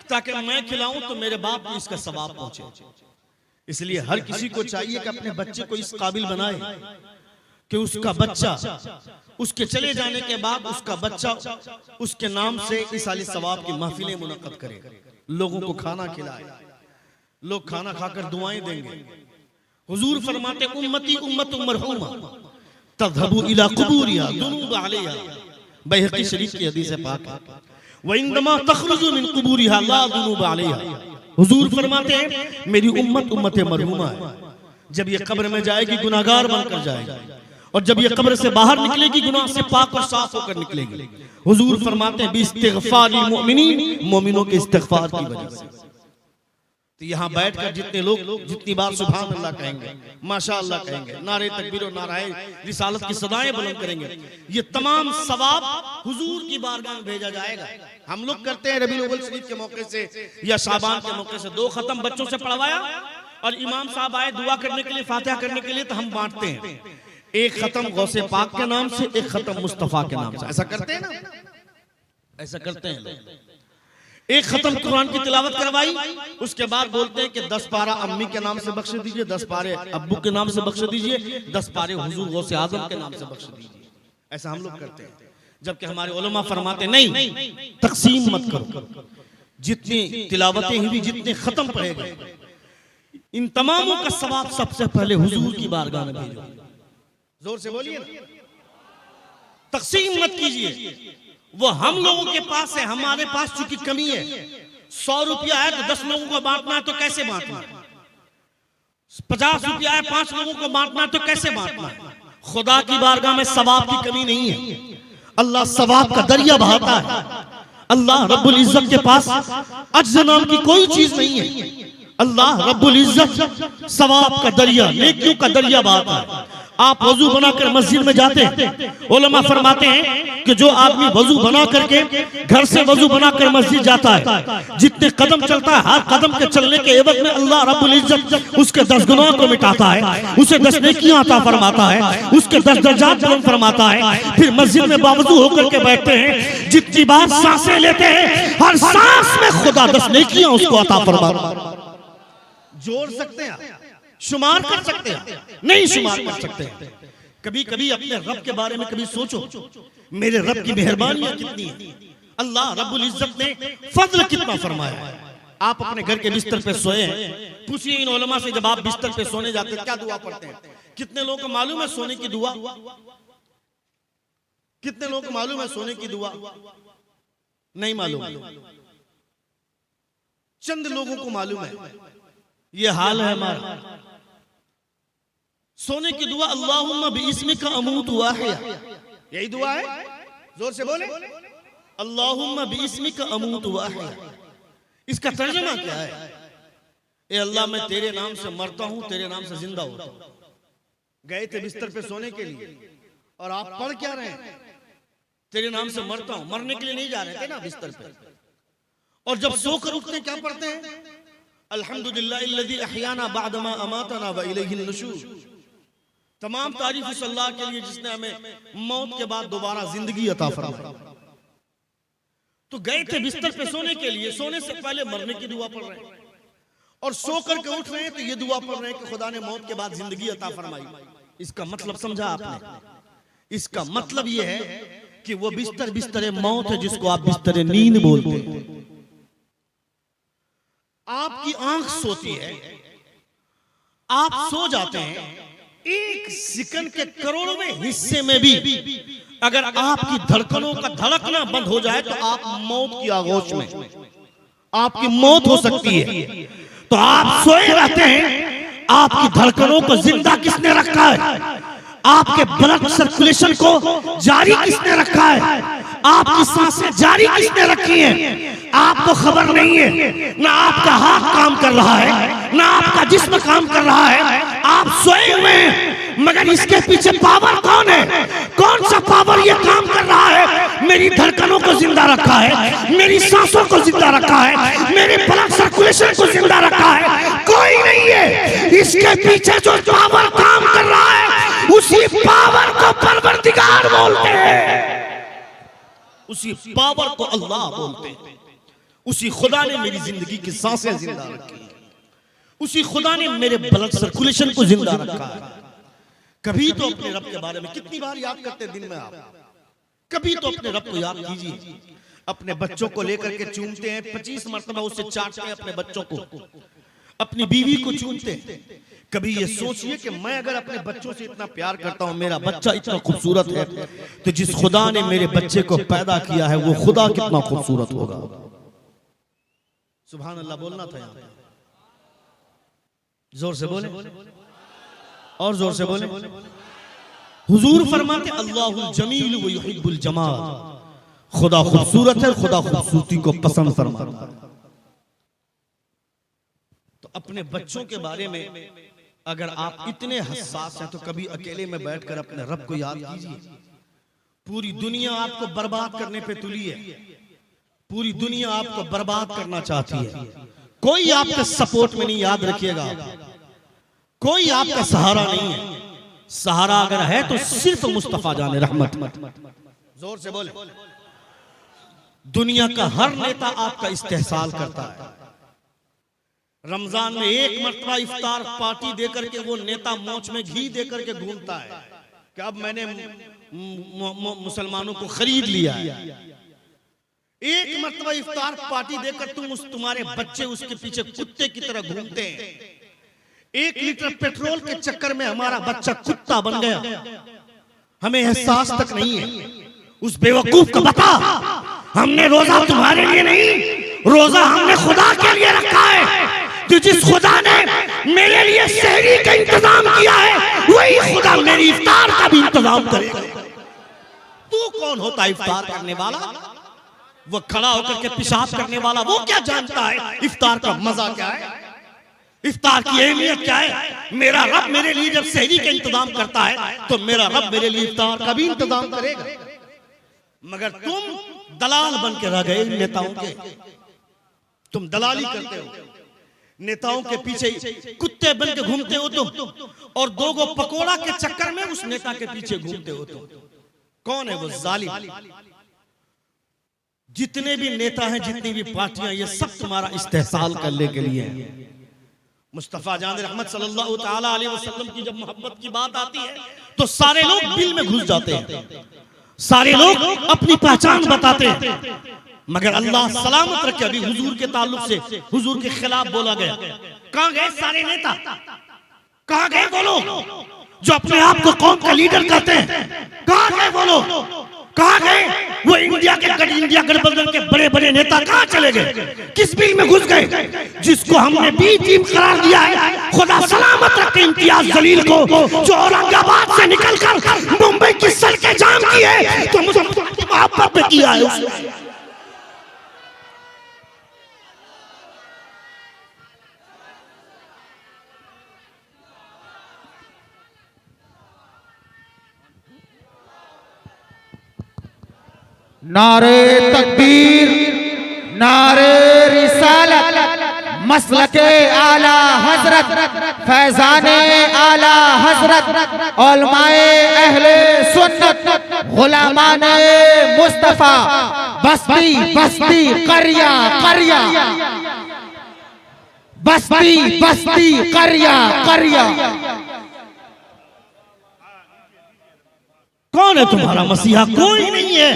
ताकि मैं खिलाऊं तो मेरे बाप को इसका सवाब पहुंचे। इसलिए हर किसी को चाहिए कि अपने बच्चे को इस काबिल बनाए कि उसका बच्चा उसके चले जाने के बाद उसका बच्चा उसके नाम से इस आली सवाब की महफिलें मुनक्कद करे, लोगों को खाना खिलाए, लोग खाना खाकर दुआएं देंगे। हुजूर फरमाते उम्मती उम्मत मरहूमा तज़हबु इला कुबूरिहा दुनूब अलैहा, बैहक़ी शरीफ की हदीस है पाक है। व इंदमा तखरुजु मिन कुबूरिहा ला दुनूब अलैहा, हुजूर फरमाते हैं मेरी उम्मत उम्मत मरहूमा है। जब ये कब्र में जाएगी गुनाहगार बनकर जाएगी, और जब ये कब्र से बाहर निकलेगी गुनाह से पाक और साफ होकर निकलेगी। हुजूर फरमाते हैं बिइस्तिग़फ़ारिल मुमिनीन, मोमिनों के इस्तिग़फ़ार की वजह से। तो यहाँ बैठकर जितने लोग जितनी बार सुभान अल्लाह कहेंगे, माशाअल्लाह कहेंगे, नारे तकबीर और नाराए रिसालत की सदाएं बुलंद करेंगे, ये तमाम सवाब हुजूर की बारगाह में भेजा जाएगा। हम लोग करते हैं रबीउल अव्वल शरीफ के मौके से या शाबान के मौके से 2 खत्म बच्चों से पढ़वाया और इमाम साहब आए दुआ करने के लिए, फातिहा करने के लिए, तो हम बांटते हैं। एक खत्म गौसे पाक के नाम से, एक खत्म मुस्तफा के नाम से। ऐसा करते हैं ना, ऐसा करते हैं लोग। एक खत्म कुरान की तिलावत करवाई, उसके बाद बोलते हैं कि 10 पारा अम्मी के नाम से बख्श दीजिए, 10 पारे अब्बू के नाम से बख्श दीजिए, 10 पारे हुजूर गौसे आजम के नाम से बख्श दीजिए। ऐसा हम लोग करते हैं। जबकि हमारे उलमा फरमाते नहीं, तकसीम मत करो। जितनी तिलावतें हुई, जितने खत्म पढ़े गए, इन तमामों का सवाब सबसे पहले हुजूर की बारगाह में भेजो। जोर से बोलिए ना, तकसीम मत कीजिए। वो हम लोगों के पास है, हमारे पास चूंकि कमी है। 100 रुपया है तो 10 लोगों को बांटना है, तो कैसे बांटना है? 50 रुपया है 5 लोगों को बांटना है, तो कैसे बांटना है? खुदा की बारगाह में सवाब की कमी नहीं है। अल्लाह सवाब का दरिया बहाता है। अल्लाह रब्बुल इज्जत के पास अज्ज नाम की कोई चीज नहीं है। अल्लाह रब्बुल इज्जत सवाब का दरिया, नेकियों का दरिया बहाता है। आप वजू बनाकर मस्जिद में जाते हैं, उलमा फरमाते हैं कि जो आदमी वजू बना करके घर से वजू बनाकर मस्जिद जाता है, जितने कदम चलता है, हर कदम के चलने के एवज में अल्लाह रब्बुल इज्जत उसके 10 गुनाह को मिटाता है, उसे 10 नेकियां अता फरमाता है, उसके 10 दर्जात बुलंद फरमाता है। फिर मस्जिद में बावजू होकर के बैठते हैं, जितनी बार सांसें लेते हैं, हर सांस में खुदा 10 नेकियां उसको अता फरमाता है। जोड़ सकते हैं, शुमार कर सकते हैं? नहीं शुमार कर सकते। कभी कभी अपने रब के बारे में कभी सोचो, मेरे रब की मेहरबानियां कितनी है, अल्लाह रब्बुल इज्जत ने फजल कितना फरमाया है। आप अपने घर के बिस्तर पे सोए हैं, पूछिए इन उलमा से, जब आप बिस्तर पे सोने जाते हैं क्या दुआ पढ़ते हैं? कितने लोगों को मालूम है सोने की दुआ? कितने लोगों को मालूम है सोने की दुआ? नहीं मालूम। चंद लोगों को मालूम है। ये हाल है हमारा। सोने की दुआ अल्लाहुम्मा बिइस्मिका अमूतु व अहया, यही दुआ है। जोर से बोले, अल्लाहुम्मा बिइस्मिका अमूतु व अहया। इसका तर्जुमा क्या है? ए अल्लाह, मैं तेरे नाम से मरता हूं, तेरे नाम से जिंदा होता हूं। गए थे बिस्तर पे सोने के लिए और आप पढ़ क्या रहे हैं? तेरे नाम से मरता हूं। मरने के लिए नहीं जा रहे थे ना बिस्तर पे। और जब सोकर उठते क्या पढ़ते हैं? अल्हम्दुलिल्लाहिल्लज़ी अहयाना बअदमा अमातना व इलैहिन नुशूर। तमाम तारीफ उस अल्लाह के लिए जिसने हमें मौत के बाद दोबारा जिंदगी अता फरमाई। तो गए थे बिस्तर पे सोने के लिए, सोने से पहले मरने की दुआ पढ़ रहे हैं, और सो करके उठ रहे हैं तो ये दुआ पढ़ रहे हैं कि खुदा ने मौत के बाद जिंदगी अता फरमाई। इसका मतलब समझा आपने? इसका मतलब ये है कि वो बिस्तर बिस्तर मौत है, जिसको आप बिस्तर नींद बोलते हैं। आपकी आंख सोती है, आप सो जाते हैं, एक सेकंड के करोड़वें हिस्से में भी अगर आपकी धड़कनों का धड़कना बंद हो जाए तो आप मौत की आगोश में, आपकी मौत हो सकती है। तो आप सोए रहते हैं, आपकी धड़कनों को जिंदा किसने रखा है? आपके ब्लड सर्कुलेशन को जारी किसने रखा है? आपकी सांसें जारी किसने रखी हैं? आपको खबर नहीं है। ना आपका हाथ काम कर रहा है, ना आपका जिस्म काम कर रहा है। आप सोए हुए हैं, मगर इसके पीछे पावर कौन है? कौन सा पावर ये काम कर रहा है? मेरी धड़कनों को जिंदा रखा है, मेरी सांसों को जिंदा रखा है, मेरे ब्लड सर्कुलेशन को जिंदा रखा है। कोई नहीं है। इसके पीछे जो पावर काम कर रहा है, उसी पावर को परवरदिगार बोलते हैं, उसी पावर को अल्लाह बोलते हैं। उसी खुदा ने मेरी जिंदगी की सांसें जिंदा रखी है, उसी खुदा ने मेरे ब्लड सर्कुलेशन को जिंदा रखा है। कभी तो अपने रब के बारे में कितनी बार याद करते हैं दिन में आप? कभी तो अपने रब को याद कीजिए। अपने बच्चों को लेकर के चूमते हैं, 25 मरतबा उससे चाटते हैं अपने बच्चों को, अपनी बीवी को चूमते हैं। कभी ये सोचिए कि मैं अगर अपने बच्चों से इतना प्यार करता हूं, मेरा बच्चा इतना खूबसूरत है, तो जिस खुदा ने मेरे बच्चे को पैदा किया है वो खुदा कितना खूबसूरत होगा। सुभान अल्लाह बोलना था यहाँ। जोर से बोले, और जोर से बोले। हुजूर फरमाते अल्लाहुल जमील व युहिब्बुल जमाल, खुदा खूबसूरत है, खुदा खूबसूरती को पसंद फरमाता है। तो अपने बच्चों के बारे में अगर आप इतने हसास हैं तो कभी अकेले में बैठकर अपने रब को याद कीजिए। पूरी दुनिया आपको बर्बाद करने पे तुली है, पूरी दुनिया आपको बर्बाद करना चाहती है, कोई आपके सपोर्ट में नहीं। याद रखिएगा, कोई आपका सहारा नहीं है। सहारा अगर है तो सिर्फ मुस्तफा जाने रहमत। जोर से बोले। दुनिया का हर नेता आपका इस्तेहसाल करता है। रमजान में एक मरतबा इफ्तार पार्टी देकर के वो नेता मोच में घी देकर के घूमता है कि अब मैंने मुसलमानों को खरीद लिया है। एक मरतबा इफ्तार पार्टी देकर तुम्हारे बच्चे उसके पीछे कुत्ते की तरह घूमते हैं। 1 लीटर पेट्रोल के चक्कर में हमारा बच्चा कुत्ता बन गया, हमें एहसास तक नहीं है। उस बेवकूफ को बता, हमने रोजा तुम्हारे लिए नहीं, रोजा हमने खुदा के लिए रखा है। तो जिस खुदा ने मेरे लिए सहरी का इंतजाम किया है, वही खुदा मेरी इफ्तार का भी इंतजाम करेगा। तू तू कौन होता है इफ्तार करने वाला? वो खड़ा होकर के पेशाब करने वाला वो क्या जानता है इफ्तार का मजा क्या है, इफ्तार की अहमियत क्या है? मेरा रब मेरे लिए जब सहरी का इंतजाम करता है तो मेरा रब मेरे लिए इफ्तार का भी इंतजाम करेगा। मगर तुम दलाल बन के रह गए नेताओं के, तुम दलाली करते हो, नेताओं के पीछे कुत्ते बन के घूमते हो तुम, और दो गो पकोड़ा के चक्कर में उस नेता के पीछे घूमते हो तुम। कौन है वो जालिम? जितने भी नेता हैं, जितनी भी पार्टियां, ये सब तुम्हारा इस्तेहसाल करने के लिए है। मुस्तफा जान रहमत सल्लल्लाहु ताला अलैहि वसल्लम की जब मोहब्बत की बात आती है तो सारे लोग दिल में घुस जाते हैं, सारे लोग अपनी पहचान बताते हैं। मगर अल्लाह सलामत रखे, अभी हुजूर के ताल्लुक से हुजूर के खिलाफ बोला गया। कहां गए सारे नेता? कहां गए वो लोग जो अपने आप को कौम का लीडर कहते हैं? कहां गए वो लोग? कहां गए वो इंडिया गठबंधन के बड़े बड़े नेता? कहां चले गए? किस बिल में घुस गए जिसको हमने बी टीम करार दिया है? खुदा सलामत रखे इम्तियाज जलील को, जो औरंगाबाद से निकलकर मुंबई की सड़कें जाम की है तो मुसलमान की मोहब्बत में किया है उसने। नारे तकबीर, नारे रिसालत, मसलके आला हजरत, फैजाने आला हजरत, उलमाए अहले सुन्नत, गुलामाने मुस्तफा, बस्ती बस्ती करिया करिया, बस्ती बस्ती करिया करिया। कौन है तुम्हारा मसीहा? कोई नहीं है,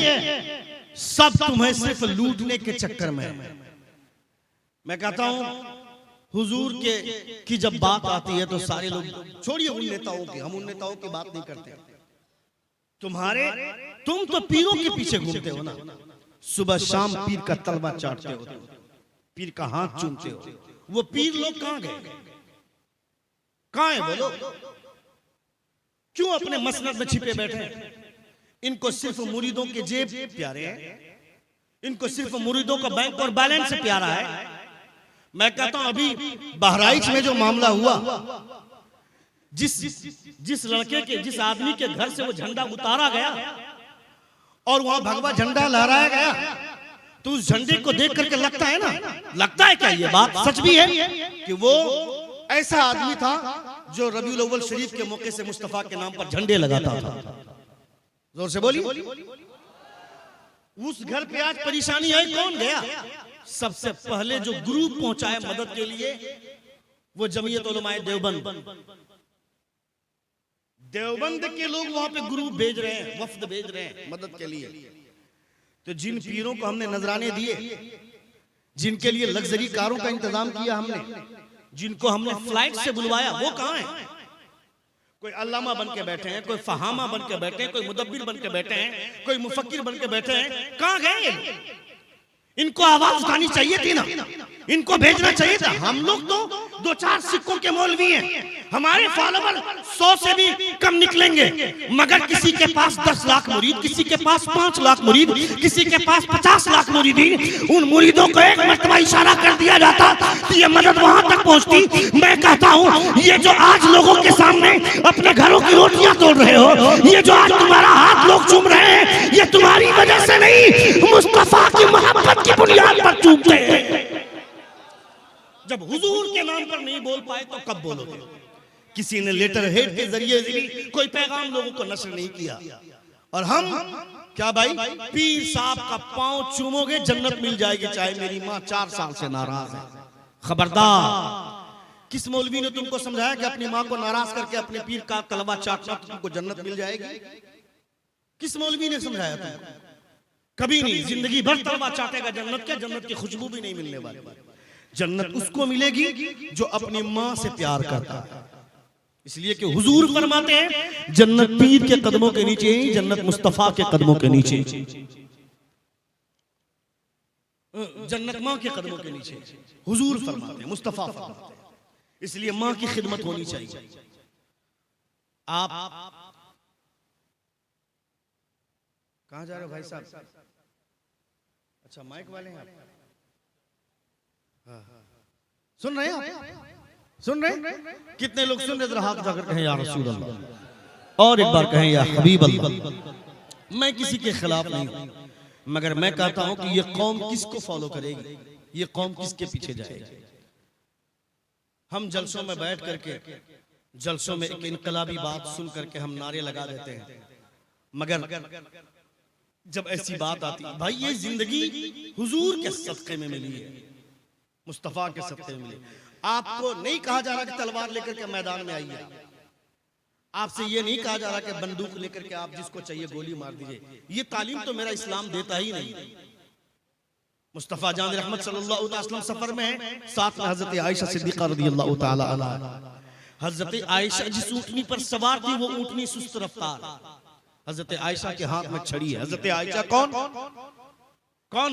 सब तुम्हें सिर्फ लूटने के चक्कर में है। मैं कहता हूं हुजूर के की जब बात आती है तो सारे लोग छोड़िए उन नेताओं की, हम उन नेताओं की बात नहीं करते। तुम तो पीरों के पीछे घूमते हो ना, सुबह शाम पीर का तलवा चाटते हो, पीर का हाथ चूमते हो। वो पीर लोग कहां गए? कहां है वो लोग? क्यों अपने मसनद में छिपे बैठे हैं? इनको सिर्फ मुरीदों के जेब प्यारे हैं, इनको सिर्फ मुरीदों का बैंक और बैलेंस प्यारा है। मैं कहता हूं अभी बहराइच में जो मामला हुआ, जिस लड़के के, जिस आदमी के घर से वो झंडा उतारा गया और वहां भगवा झंडा लहराया गया, तो उस झंडे को देख करके लगता है ना, लगता है क्या ये बात सच भी है कि वो ऐसा आदमी था जो रबीउल अव्वल शरीफ के मौके से मुस्तफा के नाम पर झंडे लगाता था? जोर से बोलिए। उस घर पे आज परेशानी आई, कौन गया? सबसे पहले जो ग्रुप पहुंचाए मदद के लिए वो जमीयत उलमाए देवबंद, देवबंद के लोग वहां पे ग्रुप भेज रहे हैं, वफ्द भेज रहे हैं मदद के लिए। तो जिन पीरों को हमने नजराने दिए, जिनके लिए लग्जरी कारों का इंतजाम किया हमने, जिनको हमने फ्लाइट से बुलवाया, वो कहां है? कोई अल्लामा बन के बैठे हैं, कोई फहामा बन के बैठे हैं, कोई मुदब्बिर बन के बैठे हैं, कोई मुफक्किर बन के बैठे हैं। कहां गए? इनको आवाज उठानी चाहिए थी ना, इनको भेजना चाहिए था। हम लोग तो 2-4 सिक्कों के मौलवी हैं, हमारे फॉलोवर 100 से भी कम निकलेंगे, मगर किसी के पास 10 लाख मुरीद, किसी के पास 5 लाख मुरीद, किसी के पास 50 लाख मुरीदीन। उन मुरीदों को एक मर्तबा इशारा कर दिया जाता तो ये मदद वहां तक पहुंचती। मैं कहता हूं ये जो आज लोगों के सामने अपने घरों की रोटियां तोड़ रहे हो, ये जो आज तुम्हारा हाथ लोग चूम रहे हैं, ये तुम्हारी वजह से नहीं, मुस्तफा की मोहब्बत की बुनियाद पर चूमते हैं। जब हुजूर के नाम पर नहीं बोल पाए तो कब बोलोगे? किसी ने लेटर हेड के जरिए भी कोई पैगाम लोगों को नशर नहीं किया, और हम क्या भाई, पीर साहब का पांव चूमोगे जन्नत मिल जाएगी, चाहे मेरी माँ 4 साल से नाराज है। खबरदार। किस मौलवी ने तुमको समझाया कि अपनी माँ को नाराज करके अपने पीर का तलवा चाटना तो तुमको जन्नत मिल जाएगी? किस मौलवी ने समझाया तुमको? कभी नहीं। जिंदगी भर तलवा चाटेगा जन्नत क्या, जन्नत की खुशबू भी नहीं मिलने वाली। जन्नत उसको मिलेगी जो अपनी माँ से प्यार करता है। इसलिए कि हुजूर फरमाते हैं जन्नत पीर के कदमों के नीचे, जन्नत मुस्तफा के कदमों के नीचे, जन्नत माँ के कदमों के नीचे। हुजूर फरमाते हैं, मुस्तफा फरमाते हैं। इसलिए माँ की खिदमत होनी चाहिए। आप कहाँ जा रहे हो भाई साहब? अच्छा माइक वाले हैं आप? हाँ। सुन रहे हैं आप? सुन रहे हैं? कितने लोग सुन रहे? जरा हाथ उठाकर कहें या रसूल अल्लाह, और एक बार कहें या हबीब अल्लाह। मैं किसी के खिलाफ नहीं हूं, मगर मैं कहता हूं कि ये कौम किसको फॉलो करेगी, ये कौम किसके पीछे जाएगी। हम जलसों में बैठ करके, जलसों में एक इनकलाबी बात सुन करके हम नारे लगा देते हैं, मगर जब ऐसी बात आती है, भाई ये जिंदगी हुजूर के सदक़े में मिली है, मुस्तफा के सदक़े में मिली। आपको नहीं कहा जा रहा कि तलवार लेकर के मैदान में आइए, आपसे ये नहीं कहा जा रहा कि बंदूक लेकर के आप जिसको चाहिए गोली मार दीजिए। ये तालीम तो मेरा इस्लाम देता ही नहीं। मुस्तफा जान रहमत सल्लल्लाहु अलैहि वसल्लम सफर में है, साथ में हजरत आयशा सिद्दीक़ा रज़ियल्लाहु ताला अन्हा। हजरत आयशा जिस ऊँटनी पर सवार थी वो ऊँटनी सुस्त रफ्तार। हजरत आयशा के हाथ में छड़ी है। हजरत आयशा कौन?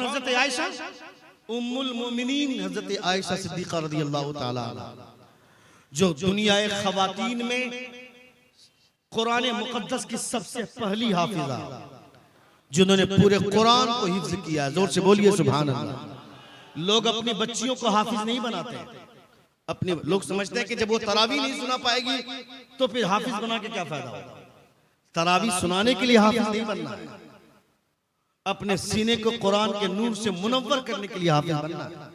हजरत आयशा उम्मुल मोमिनीन, हजरत आयशा सिद्दीक़ा रज़ियल्लाहु ताला अन्हा, जो दुनियाए ख़वातीन में कुरान मुक़द्दस की सबसे पहली हाफिजा, जिन्होंने पूरे कुरान को हिफ्ज़ किया। जोर से बोलिए सुभान अल्लाह। लोग अपनी बच्चियों को हाफिज नहीं बनाते। अपने लोग समझते हैं कि जब वो तरावी नहीं सुना पाएगी तो फिर हाफिज बना के क्या फायदा होगा। तरावी सुनाने के लिए हाफिज नहीं बनना है, अपने सीने को कुरान के नूर से मुनव्वर करने के लिए हाफिज बनना है।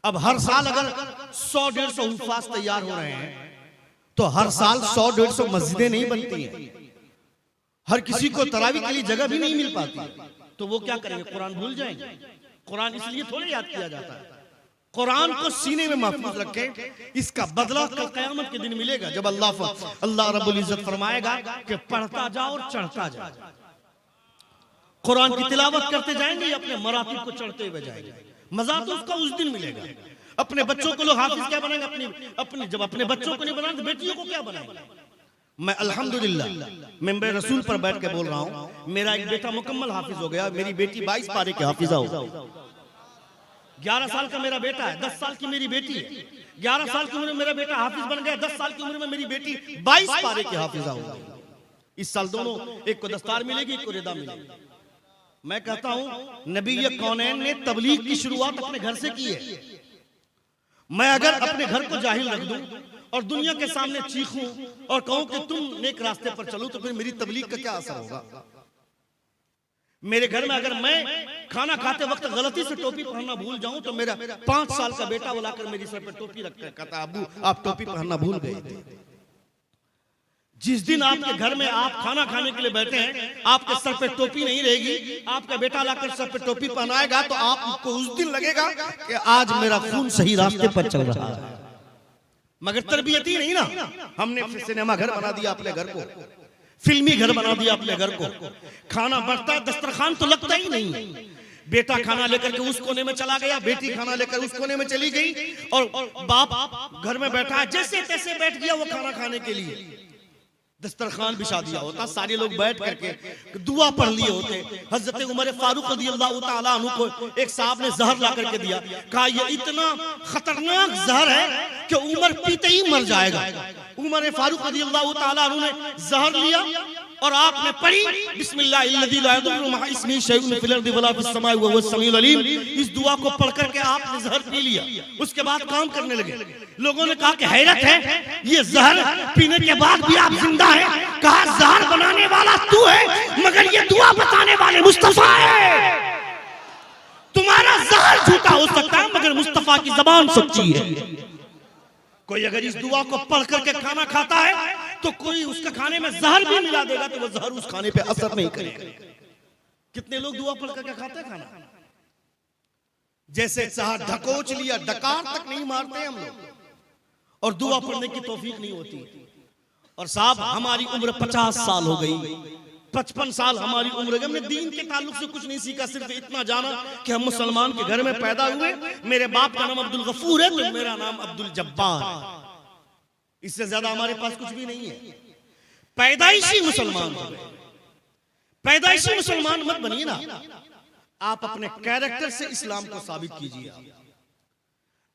अब हर साल अगर 100-150 हुफ़ाज़ तैयार हो रहे हैं तो हर साल 100-150 मस्जिदें नहीं बनती हैं। हर किसी को तरावी के लिए जगह भी नहीं मिल पाती, तो वो क्या करेंगे? कुरान भूल जाएंगे। कुरान इसलिए थोड़े याद किया जाता है। कुरान को सीने में महफूज रखें, इसका बदला कल क़यामत के दिन मिलेगा, जब अल्लाह रब्बुल इज्जत फरमाएगा कि पढ़ता जाओ और चढ़ता जाओ। कुरान की तिलावत करते जाएंगे, अपने मरातिब को चढ़ते हुए जाएंगे। मजा तो उसका उस दिन मिलेगा। अपने बच्चों को लोग हाफिज क्या बनाएंगे? अपनी जब अपने बच्चों को नहीं बनाएंगे तो बेटियों को क्या बनाएंगे? मैं अल्हम्दुलिल्लाह मेंबर रसूल पर बैठ के बोल रहा हूँ, मेरा एक बेटा मुकम्मल हाफिज हो गया, मेरी बेटी 22 पारे के हाफिजा हो। 11 साल का मेरा बेटा है, 10 साल की मेरी बेटी है। 11 साल की उम्र में मेरा बेटा हाफिज बन गया, 10 साल की उम्र में मेरी बेटी 22 पारे की हाफिजा हो गई। इस साल दोनों, एक को दस्तार मिलेगी, एक को रिदा मिलेगी। मैं कहता हूं नबी कौनैन ने तबलीग की शुरुआत अपने घर से की है। मैं अगर अपने घर को जाहिल रख दूं और दुनिया के सामने चीखूं और कहूं कि तुम नेक रास्ते पर चलो, तो फिर मेरी तबलीग का क्या असर होगा? मेरे घर में अगर मैं खाना खाते वक्त गलती से टोपी पहनना भूल जाऊं तो मेरा 5 साल का बेटा वो लाकर मेरी सर पे टोपी रखकर कहता, अब्बू आप टोपी पहनना भूल गए थे। जिस दिन आपके घर में आप खाना खाने के लिए बैठे हैं, आपके सर पे टोपी नहीं रहेगी, आपका बेटा लाकर सर पे टोपी पहनाएगा, तो आपको उस दिन लगेगा कि आज मेरा खून सही रास्ते पर चल रहा है। मगर तरबियत ही नहीं ना। हमने सिनेमा घर बना दिया अपने घर को, फिल्मी घर बना दिया अपने घर को। खाना बढ़ता, दस्तरखान तो लगता ही नहीं। बेटा खाना लेकर के उस कोने में चला गया, बेटी खाना लेकर उस कोने में चली गई, और बाप घर में बैठा है, जैसे तैसे बैठ गया वो खाना खाने के लिए। दस्तरखान बिछा दिया होता, सारे लोग बैठ करके दुआ पढ़ लिए होते। हजरत उमर फारूक रज़ियल्लाहु ताला अन्हु को एक साहब ने जहर ला करके दिया, कहा ये इतना खतरनाक जहर है कि उमर पीते ही मर जाएगा। उमर फारूक रज़ियल्लाहु ताला अन्हु ने जहर लिया और आपने पढ़ी बिस्मिल्लाहिल्लज़ी ला यदुर्रु मअ इस्मिही शैउन फिल अर्दि वला फिस समाई व हुवस समीउल अलीम। इस दुआ को पढ़ करके आपने जहर पी लिया। उसके बाद काम करने लगे। लोगों ने कहा कि हैरत है, ये जहर पीने के बाद भी आप जिंदा हैं। कहा जहर बनाने वाला तू है, मगर ये दुआ बताने वाले मुस्तफा है। तुम्हारा जहर झूठा हो सकता है, मगर मुस्तफा की जबान सच्ची है। कोई अगर इस दुआ को पढ़ करके खाना खाता है तो कोई उसके खाने में जहर भी मिला देगा तो वो जहर उस खाने पे असर नहीं करेगा। कितने लोग दुआ पढ़ करके खाते हैं खाना? जैसे चाह ढकोच लिया, डकार तक नहीं मारते हम लोग, और दुआ पढ़ने की तौफीक नहीं होती। और साहब हमारी उम्र 50 साल हो गई, 55 साल हमारी उम्र है, हमने दीन के ताल्लुक से कुछ नहीं सीखा। सिर्फ इतना जाना कि हम मुसलमान के घर में पैदा हुए, मेरे बाप का नाम अब्दुल गफूर है तो मेरा नाम अब्दुल जब्बार है। इससे ज्यादा हमारे पास कुछ भी नहीं है। पैदाइशी मुसलमान हो गए। पैदाइशी मुसलमान मत बनिए ना, आप अपने कैरेक्टर से इस्लाम को साबित कीजिए।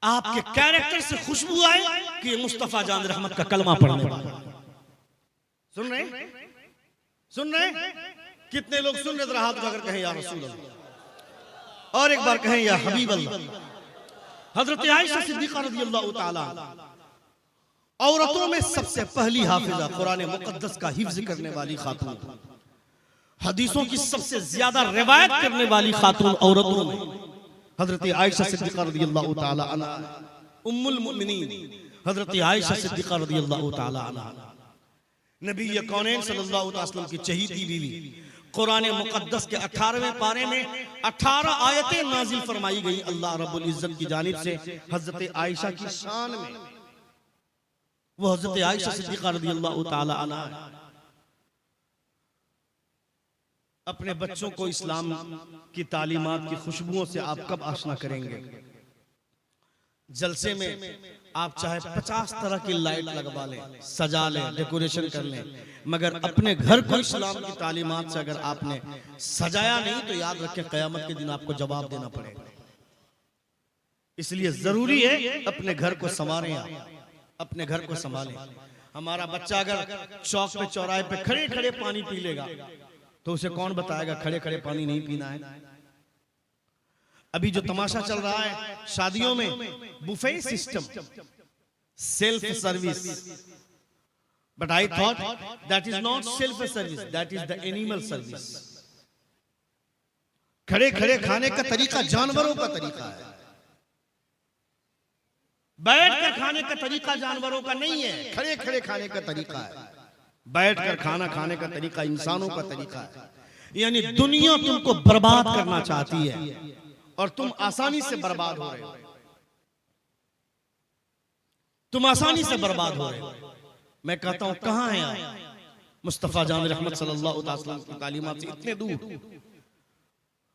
आपके कैरेक्टर से खुशबू आए कि ये मुस्तफा जान रहमत का कलमा पढ़ने वाला। सुन रहे कितने लोग सुन रहे, हाथ उठाकर कहें या रसूल अल्लाह, और एक बार कहें या हबीब अल्लाह। हजरत आयशा सिद्दीक़ा रज़ियल्लाहु ताला औरतों में सबसे पहली हाफिजा, कुरान मुक़द्दस का हिफ्ज़ करने वाली खातून, हदीसों की सबसे ज्यादा रिवायत करने वाली खातून औरतों में हजरत आयशा सिद्दीक़ा रज़ियल्लाहु ताला अन्हा, उम्मुल मोमिनीन हजरत आयशा सिद्दीक़ा रज़ियल्लाहु ताला अन्हा, नबी कौनैन सल्लल्लाहु अलैहि वसल्लम की चहीती बीवी। कुरान मुक़द्दस के 18वें पारे में 18 आयतें नाजिल फरमाई गई अल्लाह रब्बुल इज्जत की जानिब से हजरत आयशा की शान में। वो हजरत आयशा सिद्दीक़ा रज़ियल्लाहु ताला अन्हा अपने बच्चों को इस्लाम की तालीमात की खुशबुओं से आप कब आशना करेंगे? जलसे में आप चाहे 50 तरह की लाइट लगवा लें, सजा लें, डेकोरेशन कर लें, मगर अपने घर को इस्लाम की तालीमात से अगर आपने सजाया नहीं तो याद रखें क़यामत के दिन आपको जवाब देना पड़ेगा। इसलिए जरूरी है अपने घर को संवारें, आप अपने घर को संभालें। हमारा बच्चा अगर चौक पे चौराहे पे खड़े खड़े पानी पी लेगा तो उसे कौन बताएगा खड़े खड़े पानी नहीं पीना है? अभी जो तमाशा चल रहा है शादियों में, buffet system, self service, but I thought that is not self service, that is the animal service. खड़े खड़े खाने का तरीका जानवरों का तरीका है, बैठकर खाने का तरीका जानवरों का नहीं है, खड़े खड़े खाने का तरीका है। बैठकर खाना खाने का तरीका इंसानों का तरीका है। यानी दुनिया तुमको बर्बाद करना चाहती है और तुम आसानी से बर्बाद हो रहे हो, तुम आसानी से बर्बाद हो रहे हो। मैं कहता हूं कहां है आप मुस्तफा जान रहमत सल्लल्लाहु अलैहि वसल्लम की तालीमात से इतने दूर?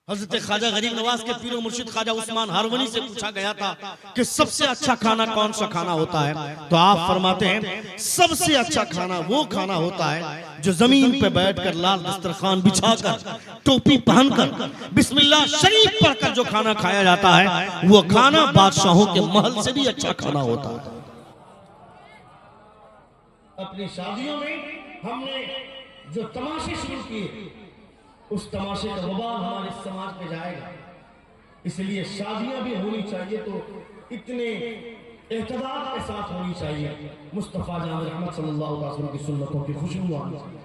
हजरत ख्वाजा गरीब नवाज के पीरो मुर्शिद ख्वाजा उस्मान हारवनी से पूछा गया था कि सबसे अच्छा खाना कौन सा खाना होता है, तो आप फरमाते हैं सबसे अच्छा खाना वो खाना होता है जो जमीन पे बैठकर लाल दस्तरखान बिछाकर टोपी पहनकर बिस्मिल्लाह शरीफ पढ़कर जो खाना खाया जाता है वो खाना बादशाहों के महल से भी अच्छा खाना होता है। अपनी शादियों में हमने जो तमाशे शुरू किए उस तमाशे का वबाल हमारे समाज में जाएगा। इसलिए शादियां भी होनी चाहिए तो इतने एहतदार के साथ होनी चाहिए। मुस्तफा जान रहमत सल्लल्लाहु अलैहि वसल्लम की सुन्नतों की खुशबू आनी चाहिए।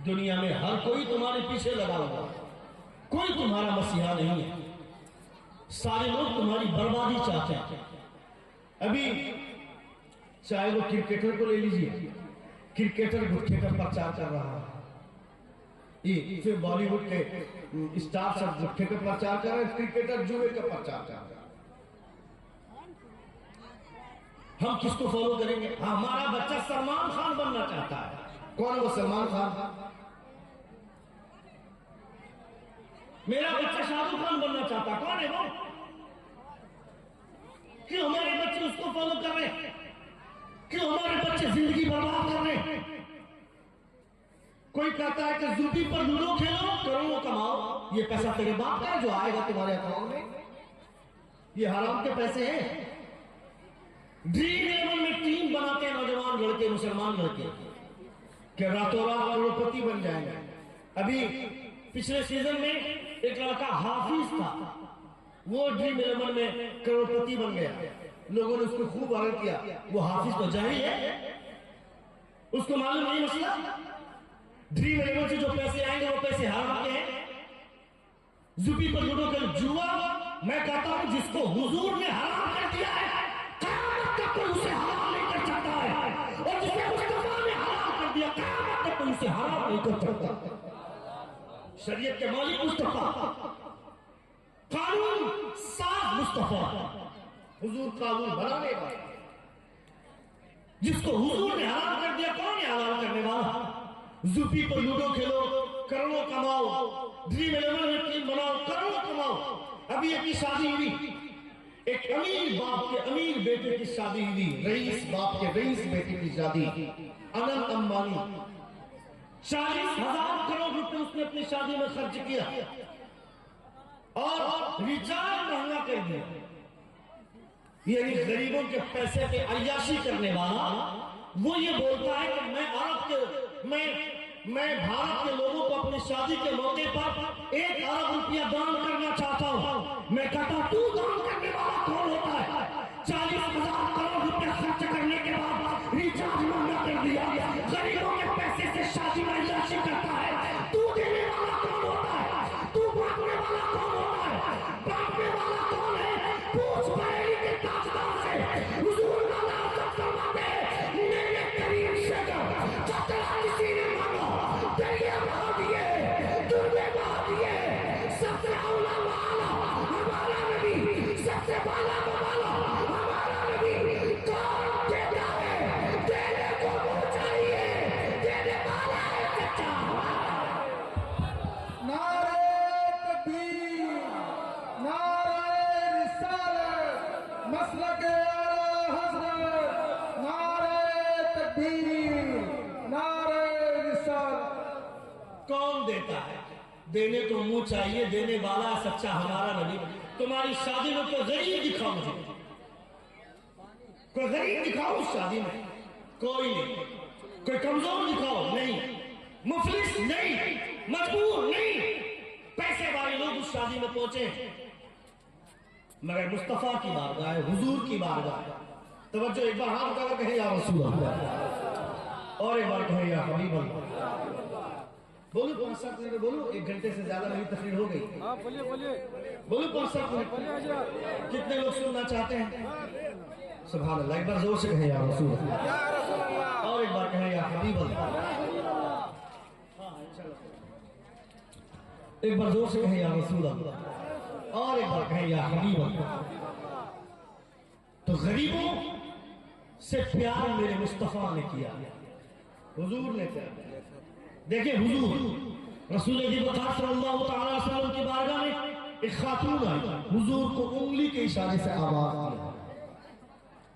दुनिया में हर कोई तुम्हारे पीछे लगा हुआ है, कोई तुम्हारा मसीहा नहीं है, सारे लोग तुम्हारी बर्बादी चाहते हैं। अभी चाहे वो क्रिकेटर को ले लीजिए, क्रिकेटर गुट्ठे का प्रचार कर रहा है, ये फिर बॉलीवुड के स्टार सब गुट्ठे का प्रचार कर रहे हैं, क्रिकेटर जुए का प्रचार कर रहे हैं। हम किसको फॉलो करेंगे? हमारा बच्चा सलमान खान बनना चाहता है। कौन है वो सलमान खान? मेरा बच्चा शाहरुख खान बनना चाहता है। कौन है वो? क्यों हमारे बच्चे उसको फॉलो कर रहे हैं? क्यों हमारे बच्चे जिंदगी बर्बाद कर रहे हैं? कोई कहता है कि जुल्फी पर लूडो खेलो करोड़ों कमाओ, ये पैसा तेरे बाप का है जो आएगा तुम्हारे अकाउंट में, ये हराम के पैसे हैं। ड्रीम 11 में टीम बनाते हैं नौजवान लड़के, मुसलमान लड़के, कि रातों रात करोड़पति बन जाएंगे। अभी पिछले सीजन में एक लड़का हाफिज था, वो ड्रीम 11 में करोड़पति बन गया। लोगों ने उसको खूब आदर किया, वो हाफिज तो जाहिल है, उसको मालूम नहीं मसला। ड्रीम 11 से जो पैसे आएंगे वो पैसे हराम के हैं। जुबी पर लूडो का जुआ, मैं कहता हूं जिसको हुजूर ने हराम कर दिया है क़यामत तक कोई उसे हराम नहीं कर सकता है, और जिसे मुस्तफा ने हराम कर दिया क़यामत तक कोई उसे हराम नहीं कर सकता। शरीयत के मालिक मुस्तफा, कानून साफ मुस्तफा, हुजूर कानून बनाने वाला। जिसको हुजूर ने हराम कर दिया, कौन है हराम करने वाला? जुफी पर लूडो खेलो करोड़ों कमाओ, ड्रीम 11 में टीम बनाओ करोड़ों कमाओ। अभी एक शादी हुई, एक अमीर बाप के अमीर बेटे की शादी हुई, रईस बाप के रईस बेटे की शादी। अनंत अंबानी 40,000 करोड़ रुपए उसने अपनी शादी में खर्च किया और रिचार्ज महंगा कर दिया। यानी गरीबों के पैसे पे अय्याशी करने वाला वो ये बोलता है कि मैं मैं भारत के लोगों को अपनी शादी के मौके पर 1 अरब रुपया दान करना चाहता हूँ। मैं कहता तू दान करने वाला कौन होता है? 40,000 करोड़ रुपया खर्च करने के बाद रिचार्ज महंगा कर दिया, गरीबों के पैसे से शादी में इलाज करता है। तू देने वाला कौन होता है? तू बांटने वाला कौन होता है? बांटने वाला कौन है? पूछ बरेली के ताजदार से। हुजूर नाला फरमाते मेरे करीब से चतरा किसी ने मांगा दरिया बहा दिए, दुर्गे बहा दिए। सबसे औला वाला हमारा नबी, सबसे वाला वाला हमारा नबी। कौन देता है? देने को वो चाहिए, देने वाला है सच्चा। नारे तकबीर, नारे रिसालत, मसलके आला हज़रत, नारे तकबीर, नारे रिसालत। कौन देता है? देने को मुंह चाहिए, देने वाला सच्चा हमारा नबी। तुम्हारी शादी में कोई गरीब दिखाओ, मुझे कोई गरीब दिखाओ उस शादी में, कोई नहीं। कोई कमजोर दिखाओ, नहीं। मुफलिस नहीं, मजबूर नहीं। पैसे वाले लोग उस शादी में पहुंचे, मगर मुस्तफा की बारगाह है, हुजूर की बारगाह है। तवज्जो, एक बार हाथ उठाकर कहे या रसूल अल्लाह, और एक बार कहे या हबीब अल्लाह। बोलो 5-7 मिनट बोलो, 1 घंटे से ज्यादा मेरी तकरीर हो गई। बोलिए बोलिए बोलो 5-7 मिनट। कितने लोग सुनना चाहते हैं? सुभान अल्लाह। एक बार जोर से कहे या रसूल अल्लाह, और एक बार कहे या हबीब अल्लाह। एक बार जोर से कहे या रसूल अल्लाह, और एक बार कहे या हबीब अल्लाह। तो गरीबों से प्यार मेरे मुस्तफा ने किया, हुजूर ने किया। देखिए हुजूर रसूल सल्लल्लाहु अलैहि वसल्लम की बारगाह में एक खातून आई, हुजूर को उंगली के इशारे से आवाज दिया।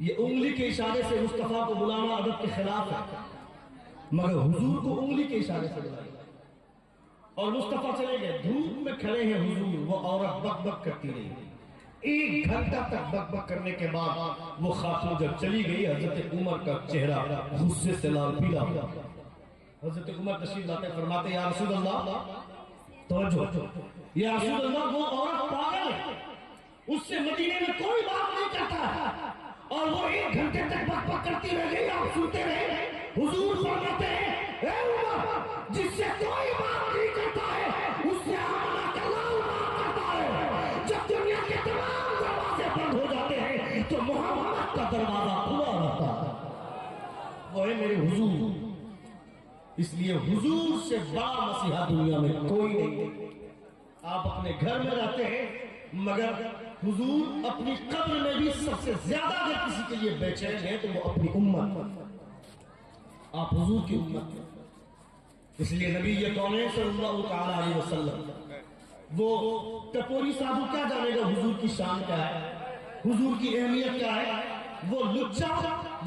ये उंगली के इशारे से मुस्तफा को बुलाना अदब के खिलाफ है, मगर हुजूर को उंगली के इशारे से बुलाया और मुस्तफा चले गए। धूप में खड़े हैं हुजूर, वो औरत बक बक करती रही। 1 घंटा तक बक बक करने के बाद वो खातून जब चली गई, हजरत उमर का चेहरा गुस्से से लाल पीला हुआ। हजरत उमर तशरीफ लाते फरमाते या रसूल अल्लाह, तवज्जो, या रसूल अल्लाह, वो औरत पागल है, उससे मदीने में कोई बात नहीं करता है और वो 1 घंटे तक बक बक करती रह गई, आप सुनते रहे। हुजूर फरमाते हैं ए उमर, जिससे कोई बात नहीं करता है उससे आमना का लाल बात करता है। जब दुनिया के तमाम दरवाजे बंद हो जाते हैं तो मोहम्मद का दरवाजा खुला रहता है, वो है मेरे हुजूर। इसलिए हुजूर से बड़ा मसीहा दुनिया में कोई नहीं। आप अपने घर में रहते हैं, मगर हुजूर अपनी कब्र में भी सबसे ज्यादा अगर किसी के लिए बेचैन है तो वो अपनी उम्मत, आप हुजूर की उम्मत हैं। इसलिए नबी ये कौन है सल्लल्लाहु अलैहि वसल्लम, वो टपोरी साधु क्या जानेगा हुजूर की शान क्या है, हुजूर की अहमियत क्या है। वो लुच्चा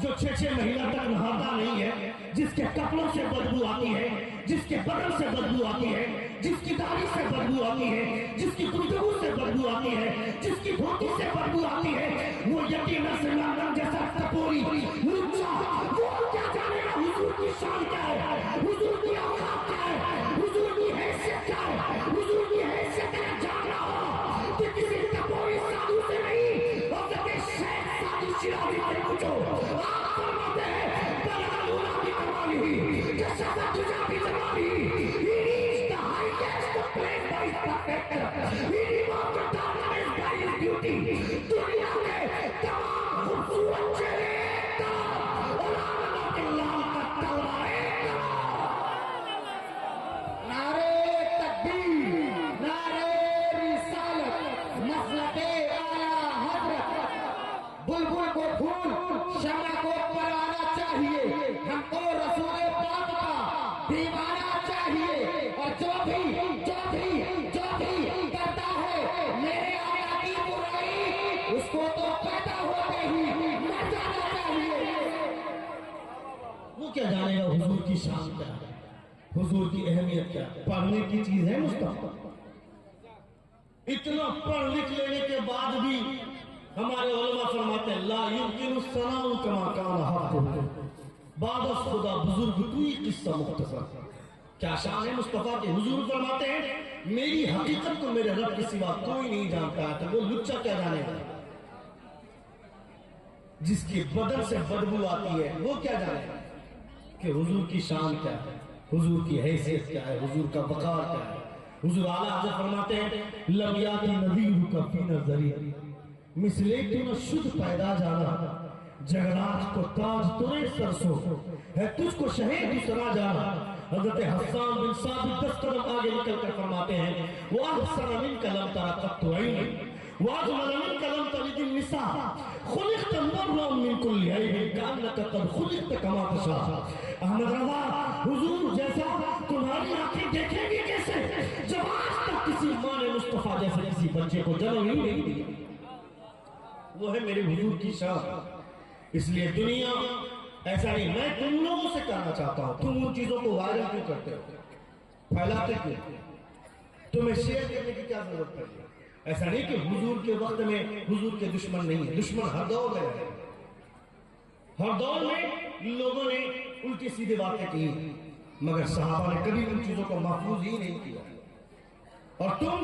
जो 6 महीना तक नहाता नहीं है, जिसके कपड़ों से बदबू आती है, जिसके बदन से बदबू आती है, जिसकी दाढ़ी से बदबू आती है, जिसकी गुफ्तगू से बदबू आती है, जिसकी धोती से बदबू आती है, वो यतीम नस्ल जैसा टपोरी लुच्चा, वो क्या जानेगा हुजूर की शान क्या है, हुजूर की औकात क्या है, हुजूर की हैसियत क्या है। हुजूर की हैसियत अगर जानना हो तो किसी टपोरी साधु से नहीं, और शेख साधु शिराजी से पूछो। आप फरमाते हैं बलालूना की कमाली, जैसा तुझा भी Jamali, he reached the highest place by his perfect, he removed the darkness by his beauty। दुनिया में तमाम खूबसूरत चेहरे और आलम के लाल का तलवा एक। नारे तकबीर, नारे रिसालत, मसलके आला हज़रत। बुलबुल को फूल, शमा को परवाना चाहिए, हमको रसूल पाक का दीवाना चाहिए। और जो भी करता है मेरे आका की बुराई, उसको तो पैदा होते ही मर जाना चाहिए। वो क्या जानेगा हुजूर की शान क्या है, हुजूर की अहमियत क्या है। पढ़ने की चीज है मुस्तफा। इतना पढ़ लिख लेने के बाद भी हमारे उलमा फरमाते हैं ला युमकिनु सनाउ कमा काना हक़्क़ुहु, बाद खुदा बुजुर्ग तू ही किस्सा मुख्तसर। क्या शान है मुस्तफा के? हुजूर फरमाते हैं मेरी हकीकत को मेरे रब के सिवा कोई नहीं जानता है, तो वो लुच्चा क्या जानेगा? जिसकी बदन से बदबू आती है वो क्या जानेगा कि हुजूर की शान क्या है, हुजूर की हैसियत क्या है, हुजूर का वकार क्या है। हुजूर आला हज़रत फरमाते हैं लमियाती नज़ीर का फी नज़री मिसले तू न शुद्ध पैदा जाना, जगराज को ताज तुरे सरसो है, तुझको शहीद दूसरा जाना। हजरत हस्सान बिन साबित 10 कदम आगे निकल कर फरमाते हैं वह अहसन मिन कलम तरा कत्तु ऐन वाजमल मिन कलम तलिद निसा खुलिक़त मुर्रम मिन कुल्ली ऐन कान्नका क़द खुलिक़त कमा तशा। अहमद रज़ा हुजूर जैसा तुम्हारी आंखें देखेंगी कैसे जब आज तक किसी मां ने मुस्तफा जैसे किसी बच्चे को जन्म ही नहीं दिया। वो है मेरे हुजूर की शान। इसलिए दुनिया ऐसा नहीं, मैं तुम लोगों से कहना चाहता हूं तुम उन चीजों को वायरल क्यों करते हो, फैलाते क्यों? तुम्हें शेयर करने की क्या जरूरत पड़ी? ऐसा नहीं कि हुजूर के वक्त में हुजूर के दुश्मन नहीं है, दुश्मन हर दौर में रहे, हर दौर में लोगों ने उल्टी सीधी बातें की, मगर सहाबा ने कभी उन चीजों को महफूज ही नहीं किया। और तुम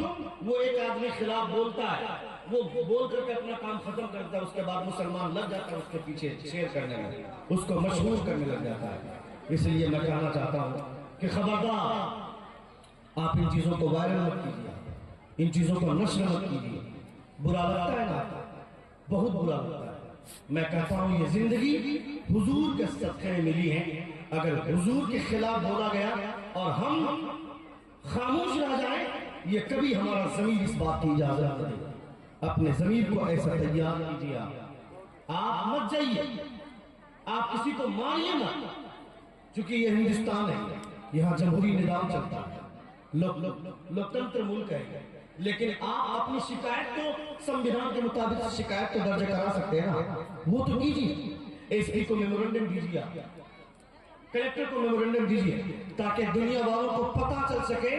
वो एक आदमी खिलाफ बोलता है, वो बोल करके अपना काम खत्म करता है, उसके बाद मुसलमान लग जाता है उसके पीछे शेयर करने में, उसको मशहूर करने लग जाता है। इसलिए मैं कहना चाहता हूं कि खबरदार आप इन चीजों को वायरल मत कीजिए, इन चीजों को नश्र मत कीजिए। बुरा लगता है ना, बहुत बुरा लगता है। मैं कहता हूं ये जिंदगी हुजूर के सदक़े में मिली है, अगर हुजूर के खिलाफ बोला गया और हम खामोश रह जाए, ये कभी हमारा ज़मीर इस बात की इजाजत नहीं देगा। अपने ज़मीर को ऐसा तैयार कीजिए, आप मत जाइए, आप किसी को मारिए मत, क्योंकि ये हिंदुस्तान है, यहाँ जमहूरी निजाम चलता है, लोकतंत्र मुल्क है। लेकिन आप अपनी शिकायत को संविधान के मुताबिक शिकायत तो दर्ज करा सकते हैं ना, वो तो कीजिए। एसपी को मेमोरेंडम दीजिए, कलेक्टर को मेमोरेंडम दीजिए, ताकि दुनिया वालों को पता चल सके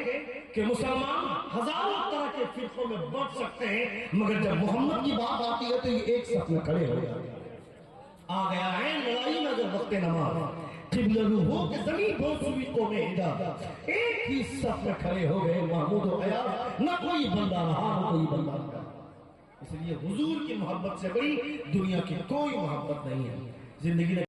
कि मुसलमान हजारों तरह के फिरकों में बढ़ सकते हैं, मगर जब मोहम्मद की बात आती है तो ये एक साथ में खड़े हो जाते हैं। आ गया है लड़ाई में जब वक्त नमाज किबलू हो के जमीन बोसुई को में हिजाब, एक ही साथ में खड़े हो गए महमूद और अयाज, न कोई बंदा रहा न कोई बंदा रहा। इसलिए हुजूर की मोहब्बत से बड़ी दुनिया की कोई मोहब्बत नहीं है। जिंदगी